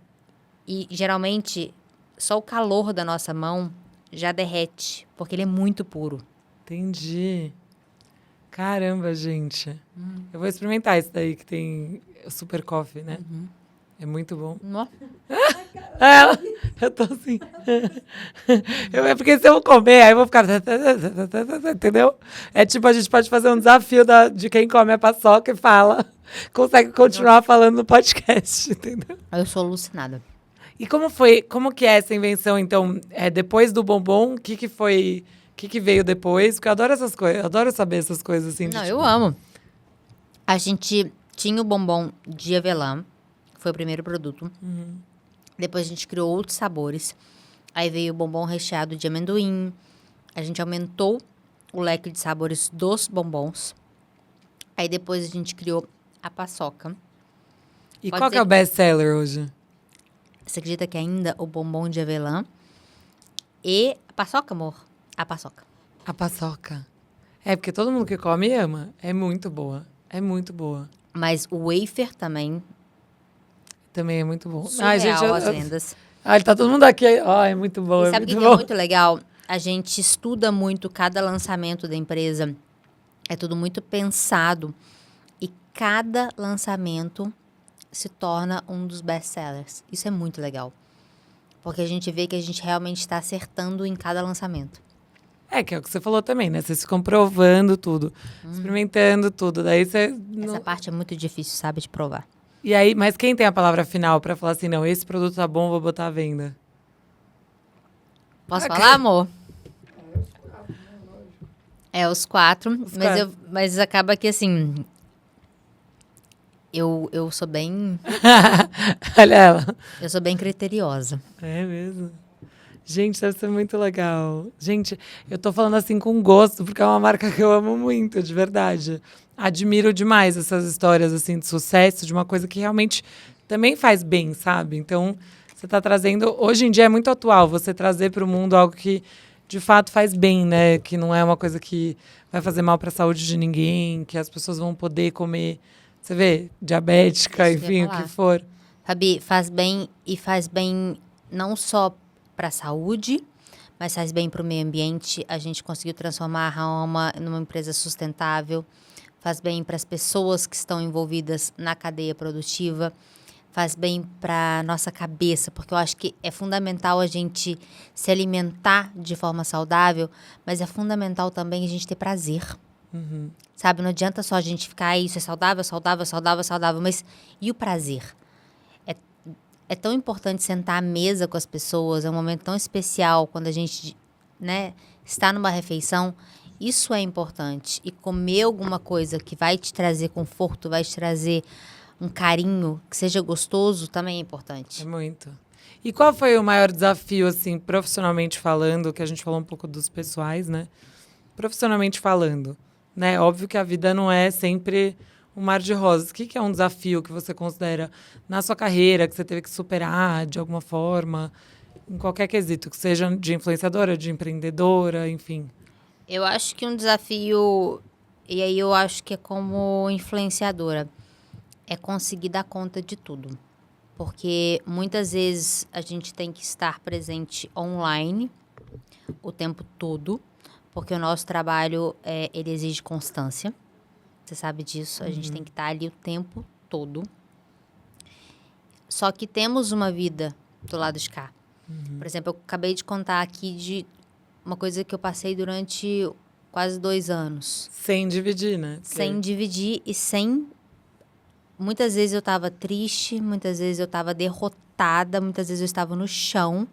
E, geralmente, só o calor da nossa mão já derrete, porque ele é muito puro. Entendi. Caramba, gente. Eu vou experimentar esse daí que tem o Super Coffee, né? É muito bom. Nossa. Eu tô assim. É porque se eu comer, aí eu vou ficar... Entendeu? É tipo, a gente pode fazer um desafio de quem come a paçoca e fala. Consegue continuar falando no podcast, entendeu? Eu sou alucinada. E como que é essa invenção, então? Depois do bombom, o que foi... O que veio depois? Porque eu adoro essas coisas. Eu adoro saber essas coisas assim. Não, eu amo. A gente tinha o bombom de avelã, que foi o primeiro produto. Depois a gente criou outros sabores. Aí veio o bombom recheado de amendoim. A gente aumentou o leque de sabores dos bombons. Aí depois a gente criou a paçoca. E Pode qual que ser é o best-seller hoje? Você acredita que ainda o bombom de avelã e a paçoca, amor? A paçoca. A paçoca. Porque todo mundo que come ama. É muito boa. É muito boa. Mas o wafer também Também é muito bom. surreal as vendas. Ai, tá todo mundo aqui. É muito bom. E É sabe o muito que é bom. muito legal? A gente estuda muito cada lançamento da empresa. É tudo muito pensado. E cada lançamento se torna um dos best-sellers. Isso é muito legal. Porque a gente vê que a gente realmente está acertando em cada lançamento. Que é o que você falou também, né? Vocês ficam provando tudo, experimentando tudo. Daí você... Essa parte é muito difícil, sabe, de provar. E aí, mas quem tem a palavra final pra falar assim, não, esse produto tá bom, vou botar à venda? Posso falar, amor? Os quatro. Os quatro. Mas acaba que, assim... Eu sou bem... Olha ela. Eu sou bem criteriosa. É mesmo. Gente, deve ser muito legal. Gente, eu tô falando assim com gosto, porque é uma marca que eu amo muito, de verdade. Admiro demais essas histórias assim de sucesso, de uma coisa que realmente também faz bem, sabe? Então, você tá trazendo... Hoje em dia é muito atual você trazer para o mundo algo que, de fato, faz bem, né? Que não é uma coisa que vai fazer mal para a saúde de ninguém, que as pessoas vão poder comer... Você vê? Diabética, Isso que eu ia enfim, o falar. que for. Fabi, faz bem e faz bem não só para a saúde, mas faz bem para o meio ambiente. A gente conseguiu transformar a Raoma numa empresa sustentável. Faz bem para as pessoas que estão envolvidas na cadeia produtiva. Faz bem para nossa cabeça, porque eu acho que é fundamental a gente se alimentar de forma saudável, mas é fundamental também a gente ter prazer. Sabe, não adianta só a gente ficar, isso é saudável, saudável, saudável, saudável, mas e o prazer? É tão importante sentar à mesa com as pessoas, é um momento tão especial quando a gente, né, está numa refeição. Isso é importante. E comer alguma coisa que vai te trazer conforto, vai te trazer um carinho, que seja gostoso, também é importante. É muito. E qual foi o maior desafio, assim, profissionalmente falando, que a gente falou um pouco dos pessoais, né? Profissionalmente falando, né? Óbvio que a vida não é sempre um mar de rosas. O que é um desafio que você considera na sua carreira, que você teve que superar de alguma forma, em qualquer quesito, que seja de influenciadora, de empreendedora, enfim? Eu acho que um desafio, e aí eu acho que é como influenciadora, é conseguir dar conta de tudo. Porque muitas vezes a gente tem que estar presente online o tempo todo, porque o nosso trabalho, ele exige constância. Você sabe disso, a gente tem que estar ali o tempo todo. Só que temos uma vida do lado de cá. Por exemplo, eu acabei de contar aqui de uma coisa que eu passei durante quase 2 anos. Sem dividir, né? Sem dividir e sem... Muitas vezes eu estava triste, muitas vezes eu estava derrotada, muitas vezes eu estava no chão.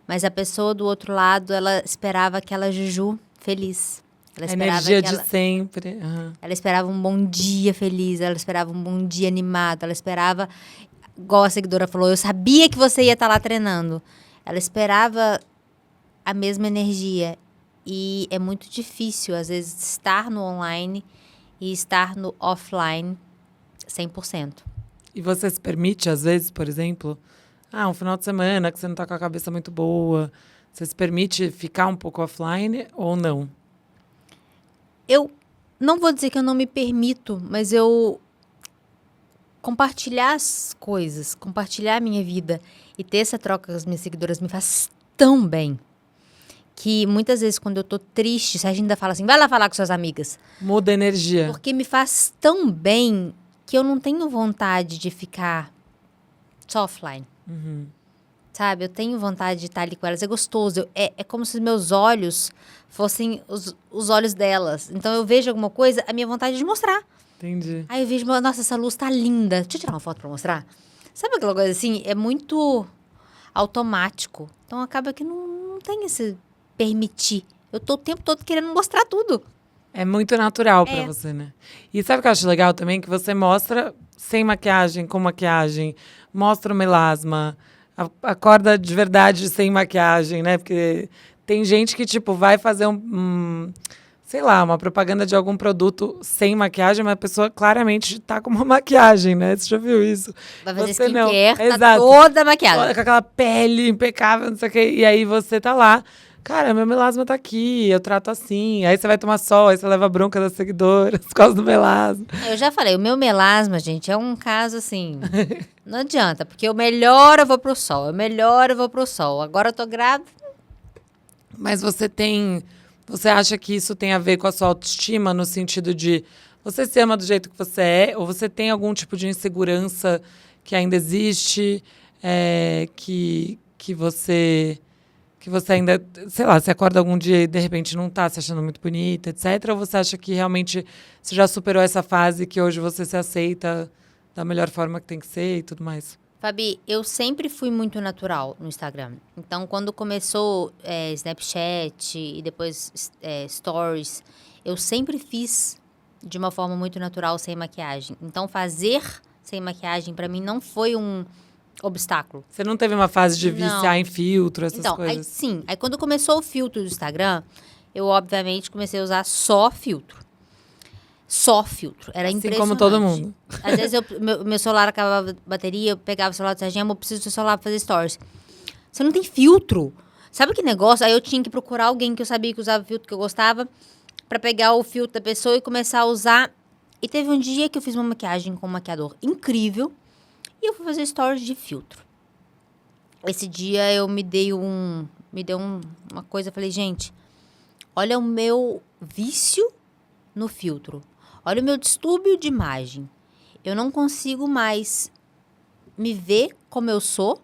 Mas a pessoa do outro lado, ela esperava aquela Juju feliz. Ela A esperava energia aquela... de sempre. Uhum. Ela esperava um bom dia feliz, ela esperava um bom dia animado, ela esperava, igual a seguidora falou, eu sabia que você ia estar lá treinando. Ela esperava a mesma energia. E é muito difícil, às vezes, estar no online e estar no offline 100%. E você se permite, às vezes, por exemplo, um final de semana que você não tá com a cabeça muito boa, você se permite ficar um pouco offline ou não? Eu não vou dizer que eu não me permito, mas eu compartilhar as coisas, compartilhar a minha vida e ter essa troca com as minhas seguidoras me faz tão bem. Que muitas vezes, quando eu tô triste, a gente ainda fala assim, vai lá falar com suas amigas. Muda a energia. Porque me faz tão bem que eu não tenho vontade de ficar só offline. Sabe? Eu tenho vontade de estar ali com elas. É gostoso. É como se os meus olhos fossem os olhos delas. Então, eu vejo alguma coisa, a minha vontade é de mostrar. Entendi. Aí eu vejo, nossa, essa luz tá linda. Deixa eu tirar uma foto pra mostrar. Sabe aquela coisa assim? É muito automático. Então, acaba que não tem esse permitir. Eu tô o tempo todo querendo mostrar tudo. É muito natural pra você, né? E sabe o que eu acho legal também? Que você mostra sem maquiagem, com maquiagem, mostra o melasma, acorda de verdade sem maquiagem, né? Porque tem gente que, tipo, vai fazer sei lá, uma propaganda de algum produto sem maquiagem, mas a pessoa claramente tá com uma maquiagem, né? Você já viu isso? Vai fazer Você não. skincare, tá Exato. toda maquiada. Com aquela pele impecável, não sei o quê. E aí você tá lá, cara, meu melasma tá aqui, eu trato assim. Aí você vai tomar sol, aí você leva bronca das seguidoras por causa do melasma. Eu já falei, o meu melasma, gente, é um caso assim... Não adianta, porque eu melhor eu vou pro sol, Agora eu tô grávida. Mas você acha que isso tem a ver com a sua autoestima, no sentido de você se ama do jeito que você é, ou você tem algum tipo de insegurança que ainda existe, que você ainda, sei lá, você acorda algum dia e de repente não tá se achando muito bonita, etc. Ou você acha que realmente você já superou essa fase que hoje você se aceita da melhor forma que tem que ser e tudo mais? Fabi, eu sempre fui muito natural no Instagram. Então, quando começou Snapchat e depois Stories, eu sempre fiz de uma forma muito natural, sem maquiagem. Então, fazer sem maquiagem, pra mim, não foi um obstáculo. Você não teve uma fase de Não. viciar em filtro, essas Então, coisas? aí sim. Aí, quando começou o filtro do Instagram, eu, obviamente, comecei a usar só filtro. Só filtro. Era Assim impressionante. como todo mundo. Às vezes, meu celular acabava a bateria, eu pegava o celular do Serginho, eu preciso do seu celular pra fazer stories. Você não tem filtro. Sabe que negócio? Aí eu tinha que procurar alguém que eu sabia que usava filtro que eu gostava pra pegar o filtro da pessoa e começar a usar. E teve um dia que eu fiz uma maquiagem com um maquiador incrível e eu fui fazer stories de filtro. Esse dia eu me deu uma coisa, eu falei, gente, olha o meu vício no filtro. Olha o meu distúrbio de imagem. Eu não consigo mais me ver como eu sou.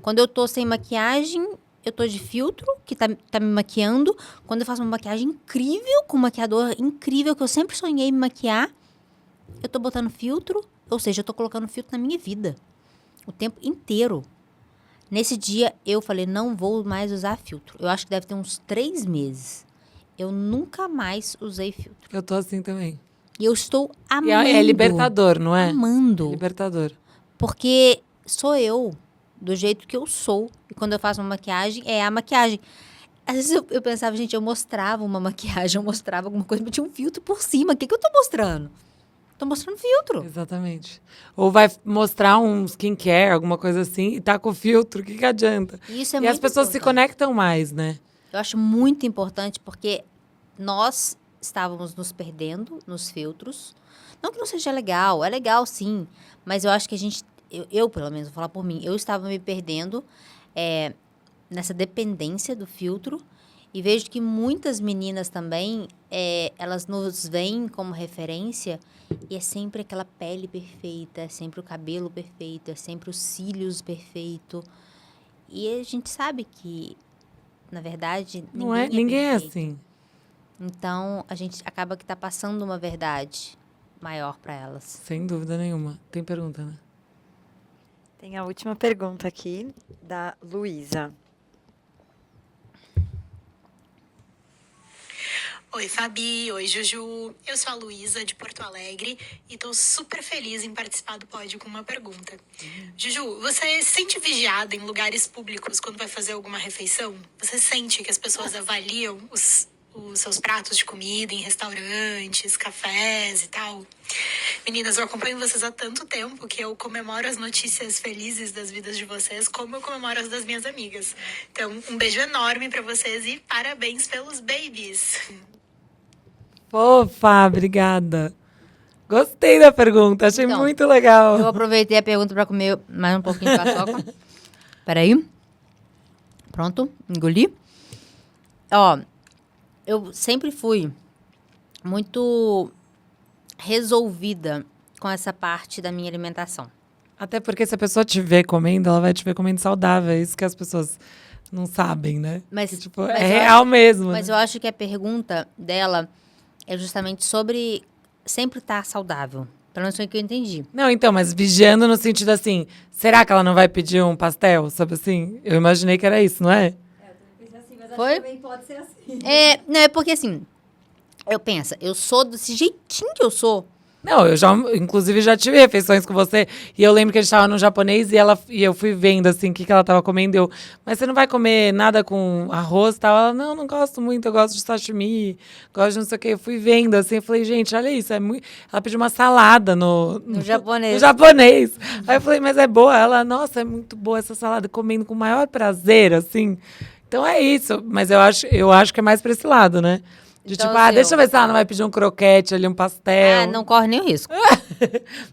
Quando eu tô sem maquiagem, eu tô de filtro, que tá me maquiando. Quando eu faço uma maquiagem incrível, com um maquiador incrível, que eu sempre sonhei me maquiar, eu tô botando filtro, ou seja, eu tô colocando filtro na minha vida. O tempo inteiro. Nesse dia, eu falei, não vou mais usar filtro. Eu acho que deve ter uns 3 meses. Eu nunca mais usei filtro. Eu tô assim também. E eu estou amando. É libertador, não é? Amando. É libertador. Porque sou eu. do jeito que eu sou. E quando eu faço uma maquiagem, é a maquiagem. Às vezes eu pensava, gente, eu mostrava uma maquiagem, eu mostrava alguma coisa, mas tinha um filtro por cima. O que eu tô mostrando? Tô mostrando filtro. Exatamente. Ou vai mostrar um skincare, alguma coisa assim, e tá com filtro, o que adianta? Isso é E muito as pessoas se importante. conectam mais, né? Eu acho muito importante porque nós estávamos nos perdendo nos filtros. Não que não seja legal, é legal sim. Mas eu acho que a gente, eu pelo menos, vou falar por mim, eu estava me perdendo nessa dependência do filtro. E vejo que muitas meninas também, elas nos veem como referência e é sempre aquela pele perfeita, é sempre o cabelo perfeito, é sempre os cílios perfeito. E a gente sabe que, na verdade, Ninguém é perfeito. assim. Então, a gente acaba que tá passando uma verdade maior para elas. Sem dúvida nenhuma. Tem pergunta, né? Tem a última pergunta aqui, da Luísa. Oi, Fabi. Oi, Juju. Eu sou a Luísa, de Porto Alegre, e tô super feliz em participar do pódio com uma pergunta. Juju, você se sente vigiada em lugares públicos quando vai fazer alguma refeição? Você sente que as pessoas avaliam os seus pratos de comida em restaurantes, cafés e tal? Meninas, eu acompanho vocês há tanto tempo que eu comemoro as notícias felizes das vidas de vocês como eu comemoro as das minhas amigas. Então, um beijo enorme pra vocês e parabéns pelos babies. Fofa, obrigada. Gostei da pergunta, achei Então, muito legal. Eu aproveitei a pergunta para comer mais um pouquinho de paçoca. Peraí. Pronto, engoli. Ó, eu sempre fui muito resolvida com essa parte da minha alimentação. Até porque se a pessoa te ver comendo, ela vai te ver comendo saudável. É isso que as pessoas não sabem, né? Mas, Que, tipo, mas é eu real mesmo. Mas né? eu acho que a pergunta dela é justamente sobre sempre estar saudável. Pelo menos foi o que eu entendi. Não, então, mas vigiando no sentido assim, será que ela não vai pedir um pastel? Sabe assim? Eu imaginei que era isso, não é? Foi? Pode ser assim. Não, é porque assim, eu sou desse jeitinho que eu sou. Não, inclusive, já tive refeições com você. E eu lembro que a gente tava no japonês e eu fui vendo, assim, o que ela tava comendo. Mas você não vai comer nada com arroz e tal? Ela, não gosto muito, eu gosto de sashimi, gosto de não sei o quê. Eu fui vendo, assim, eu falei, gente, olha isso, é muito... Ela pediu uma salada no japonês. No japonês. Aí eu falei, mas é boa? Ela, nossa, é muito boa essa salada, comendo com o maior prazer, assim. Então é isso, mas eu acho que é mais pra esse lado, né? De Então, tipo, deixa eu ver se ela não vai pedir um croquete ali, um pastel. Não corre nem o risco.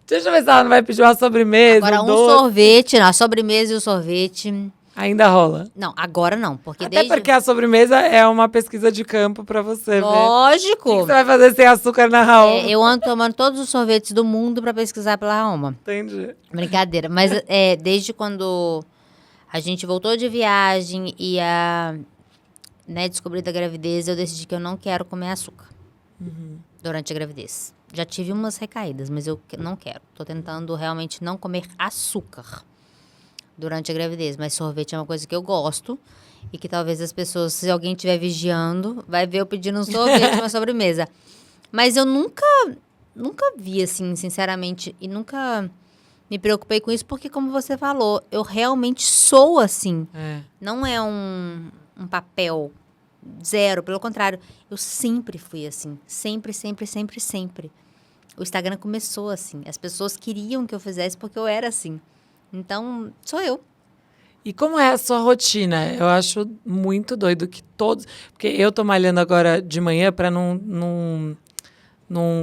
Deixa eu ver se ela não vai pedir uma sobremesa. Agora, doce. sorvete, a sobremesa e o sorvete. Ainda rola. Não, agora não, porque Até porque a sobremesa é uma pesquisa de campo pra você ver. Lógico. O que você vai fazer sem açúcar na Raoma? Eu ando tomando todos os sorvetes do mundo pra pesquisar pela Raoma. Entendi. Brincadeira. Mas desde quando a gente voltou de viagem e descobri da gravidez, eu decidi que eu não quero comer açúcar durante a gravidez. Já tive umas recaídas, mas eu não quero. Tô tentando realmente não comer açúcar durante a gravidez. Mas sorvete é uma coisa que eu gosto e que talvez as pessoas, se alguém estiver vigiando, vai ver eu pedindo um sorvete, uma sobremesa. Mas eu nunca vi, assim, sinceramente, e nunca me preocupei com isso, porque, como você falou, eu realmente sou assim. É. Não é um papel zero, pelo contrário, eu sempre fui assim. Sempre, sempre, sempre, sempre. O Instagram começou assim. As pessoas queriam que eu fizesse porque eu era assim. Então, sou eu. E como é a sua rotina? Eu acho muito doido que todos... Porque eu tô malhando agora de manhã pra não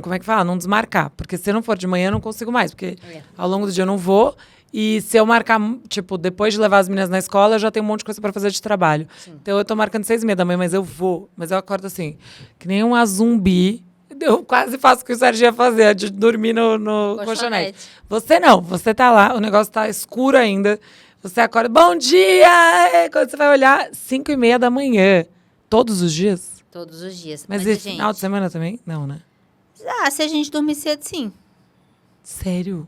como é que fala? Não desmarcar. Porque se eu não for de manhã, eu não consigo mais. Porque ao longo do dia eu não vou. E se eu marcar, tipo, depois de levar as meninas na escola, eu já tenho um monte de coisa pra fazer de trabalho. Sim. Então eu tô marcando 6h30 da manhã, mas eu vou. Mas eu acordo assim, que nem uma zumbi. Eu quase faço o que o Sérgio ia fazer, de dormir no colchonete. Você não, você tá lá, o negócio tá escuro ainda. Você acorda, bom dia! Quando você vai olhar, 5h30 da manhã. Todos os dias? Todos os dias. Mas esse final de semana também? Não, né? Se a gente dormir cedo, sim. Sério?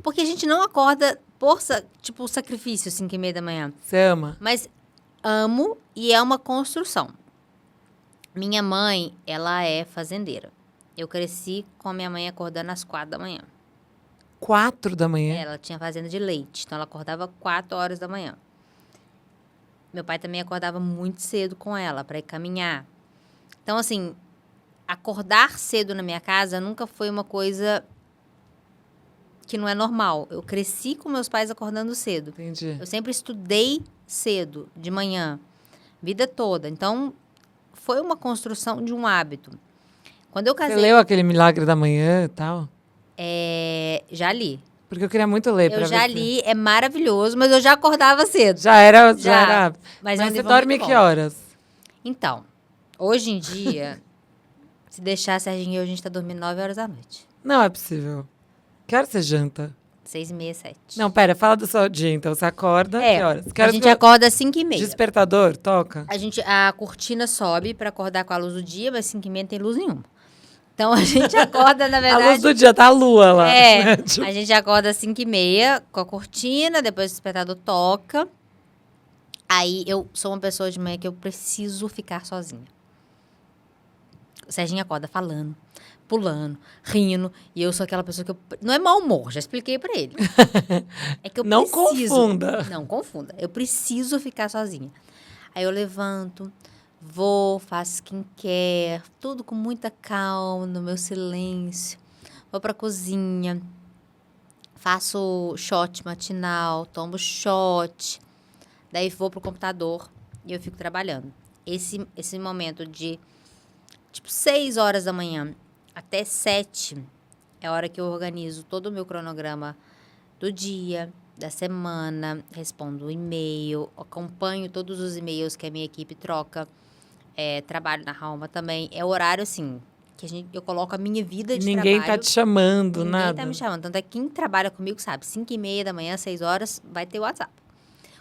Porque a gente não acorda por, sacrifício, 5h30 da manhã. Você ama? Mas amo e é uma construção. Minha mãe, ela é fazendeira. Eu cresci com a minha mãe acordando às 4 da manhã. 4 da manhã? Ela tinha fazenda de leite, então ela acordava 4 horas da manhã. Meu pai também acordava muito cedo com ela para ir caminhar. Então, assim, acordar cedo na minha casa nunca foi uma coisa que não é normal. Eu cresci com meus pais acordando cedo. Entendi. Eu sempre estudei cedo, de manhã, vida toda. Então, foi uma construção de um hábito. Quando eu Você casei, leu aquele Milagre da Manhã e tal? já li. Porque eu queria muito ler pra Eu já ver se- li, é maravilhoso, mas eu já acordava cedo. Já era. Mas é um você livro dorme muito que bom. horas? Então, hoje em dia, se deixar Serginho e eu, a gente tá dormindo 9 horas da noite. Não é possível. Que hora você janta? 6h30, 7. Não, pera, fala do seu dia, então. Você acorda, que horas? Que a horas gente que acorda às 5h30. Despertador, toca. A cortina sobe pra acordar com a luz do dia, mas 5h30 não tem luz nenhuma. Então, a gente acorda, na verdade... A luz do dia, tá a lua lá. É, né? Tipo, a gente acorda às 5h30 com a cortina, depois o despertador toca. Aí, eu sou uma pessoa de manhã que eu preciso ficar sozinha. O Serginho acorda falando, pulando, rindo, e eu sou aquela pessoa que eu... Não é mau humor, já expliquei pra ele. É que eu Não preciso... confunda. Não confunda. Eu preciso ficar sozinha. Aí eu levanto, vou, faço skincare, tudo com muita calma, no meu silêncio. Vou pra cozinha, faço shot matinal, tomo shot. Daí vou pro computador e eu fico trabalhando. Esse momento de, 6 horas da manhã até 7 é a hora que eu organizo todo o meu cronograma do dia, da semana, respondo e-mail, acompanho todos os e-mails que a minha equipe troca, trabalho na Rauma também. É o horário, assim, que eu coloco a minha vida de Ninguém trabalho. tá te chamando, Ninguém nada. tá me chamando. Tanto é que quem trabalha comigo sabe, 5h30 da manhã, 6 horas, vai ter WhatsApp.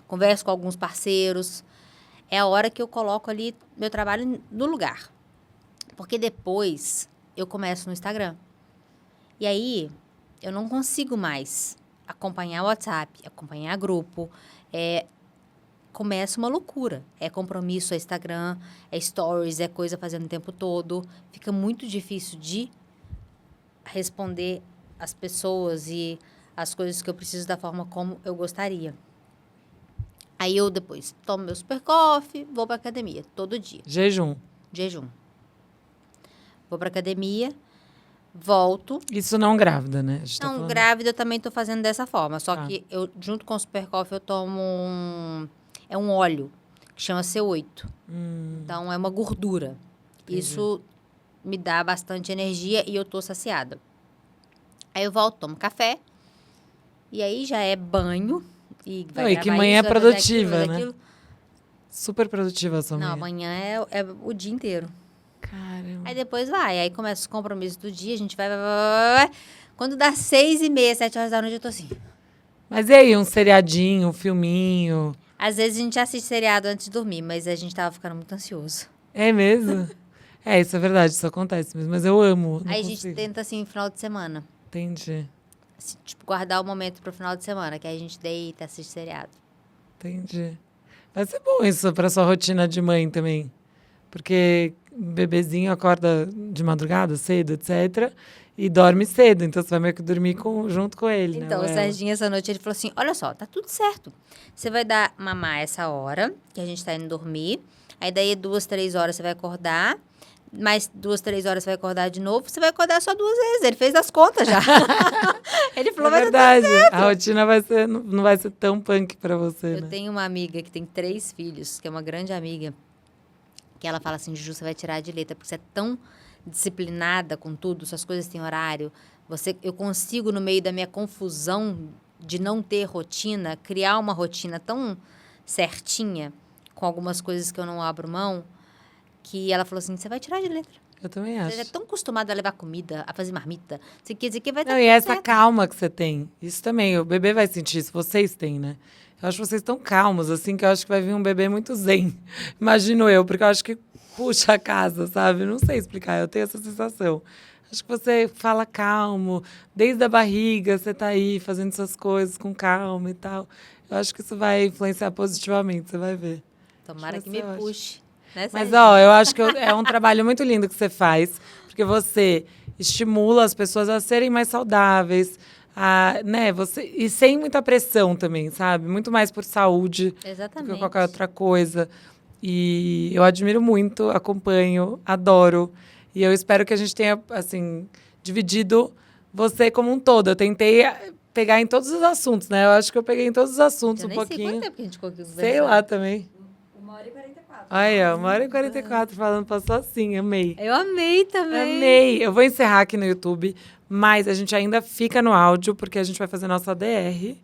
Converso com alguns parceiros. É a hora que eu coloco ali meu trabalho no lugar. Porque depois eu começo no Instagram. E aí, eu não consigo mais acompanhar o WhatsApp, acompanhar grupo. Começa uma loucura. É compromisso, é Instagram, é stories, é coisa fazendo o tempo todo. Fica muito difícil de responder as pessoas e as coisas que eu preciso da forma como eu gostaria. Aí eu depois tomo meu super coffee, vou pra academia, todo dia. Jejum. Jejum. Vou pra academia, volto. Isso não grávida, né? A gente tá Não, falando- grávida eu também tô fazendo dessa forma. Só Tá. que eu, junto com o super coffee, eu tomo um óleo que chama C8. Então, é uma gordura. Isso me dá bastante energia e eu tô saciada. Aí eu volto, tomo café. E aí já é banho. E vai Não, e que gravar manhã isso, é vai fazer produtiva, aquilo, né? aquilo. Super produtiva a sua Não, manhã. amanhã é o dia inteiro. Caramba. Aí depois vai. Aí começa os compromissos do dia, a gente vai. Quando dá 6h30, 7 horas da noite, eu tô assim. Mas e aí, um seriadinho, um filminho? Às vezes a gente assiste seriado antes de dormir, mas a gente tava ficando muito ansioso. É mesmo? Isso é verdade, isso acontece mesmo. Mas eu amo. Não Aí a gente consigo. tenta, assim, final de semana. Entendi, Assim, tipo, guardar o momento pro final de semana, que aí a gente deita, assiste seriado. entendi. Vai ser bom isso pra sua rotina de mãe também. Porque o bebezinho acorda de madrugada, cedo, etc. E dorme cedo. Então você vai meio que dormir junto com ele, né? Então, Ou o ela. Serginho, essa noite, ele falou assim, olha só, tá tudo certo. Você vai dar mamar essa hora, que a gente tá indo dormir. Aí daí 2, 3 horas você vai acordar. Mais 2, 3 horas você vai acordar de novo. Você vai acordar só 2 vezes. Ele fez as contas já. Ele falou, É vai verdade. A rotina vai ser, não vai ser tão punk pra você, Eu né? tenho uma amiga que tem 3 filhos, que é uma grande amiga, que ela fala assim, Juju, você vai tirar de letra, porque você é tão disciplinada com tudo, suas coisas têm horário. Eu consigo, no meio da minha confusão de não ter rotina, criar uma rotina tão certinha, com algumas coisas que eu não abro mão, que ela falou assim, você vai tirar de letra. Eu também Você é acho. tão acostumada a levar comida, a fazer marmita, você quer dizer que vai Não, dar e tudo essa certo. calma que você tem. Isso também, o bebê vai sentir isso, vocês têm, né? Eu acho que vocês estão calmos, assim, que eu acho que vai vir um bebê muito zen. Imagino eu, porque eu acho que puxa a casa, sabe? Não sei explicar, eu tenho essa sensação. Acho que você fala calmo, desde a barriga, você tá aí fazendo suas coisas com calma e tal. Eu acho que isso vai influenciar positivamente, você vai ver. Tomara Acho que que me você acha. puxe. Né, Mas, Serginho? ó, eu acho que é um trabalho muito lindo que você faz, porque você estimula as pessoas a serem mais saudáveis, né, e sem muita pressão também, sabe? Muito mais por saúde do que Exatamente. qualquer outra coisa. E eu admiro muito, acompanho, adoro. E eu espero que a gente tenha, assim, dividido você como um todo. Eu tentei pegar em todos os assuntos, né? Eu acho que eu peguei em todos os assuntos Eu um nem sei pouquinho. quanto tempo que a gente ficou aqui conversando. Sei lá também. 1h44. Aí, ó, 1h44 falando, passou assim, amei. Eu amei também. Amei! Eu vou encerrar aqui no YouTube, mas a gente ainda fica no áudio, porque a gente vai fazer nossa ADR,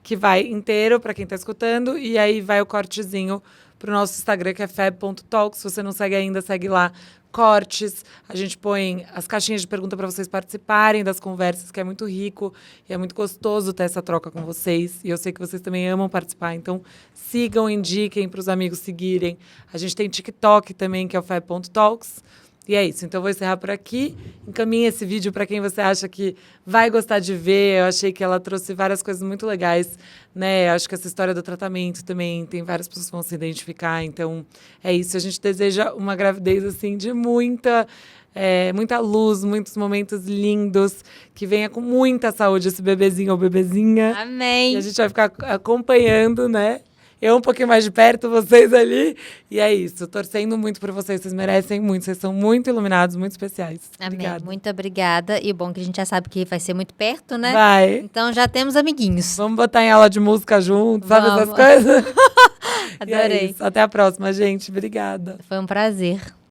que vai inteiro para quem tá escutando, e aí vai o cortezinho pro nosso Instagram, que é fab.talk. Se você não segue ainda, segue lá. Cortes, a gente põe as caixinhas de pergunta para vocês participarem das conversas, que é muito rico e é muito gostoso ter essa troca com vocês. E eu sei que vocês também amam participar, então sigam, indiquem para os amigos seguirem. A gente tem TikTok também, que é o fab.talks. E é isso, então eu vou encerrar por aqui. Encaminhe esse vídeo para quem você acha que vai gostar de ver. Eu achei que ela trouxe várias coisas muito legais, né? Eu acho que essa história do tratamento também tem várias pessoas que vão se identificar. Então, é isso. A gente deseja uma gravidez, assim, de muita luz, muitos momentos lindos. Que venha com muita saúde esse bebezinho ou bebezinha. Amém. E a gente vai ficar acompanhando, né? Eu um pouquinho mais de perto, vocês ali. E é isso. Torcendo muito por vocês. Vocês merecem muito. Vocês são muito iluminados, muito especiais. Amém. Obrigada. Muito obrigada. E bom que a gente já sabe que vai ser muito perto, né? Vai. Então já temos amiguinhos. Vamos botar em aula de música junto, sabe essas Vamos. coisas? E é Adorei. isso. Até a próxima, gente. Obrigada. Foi um prazer.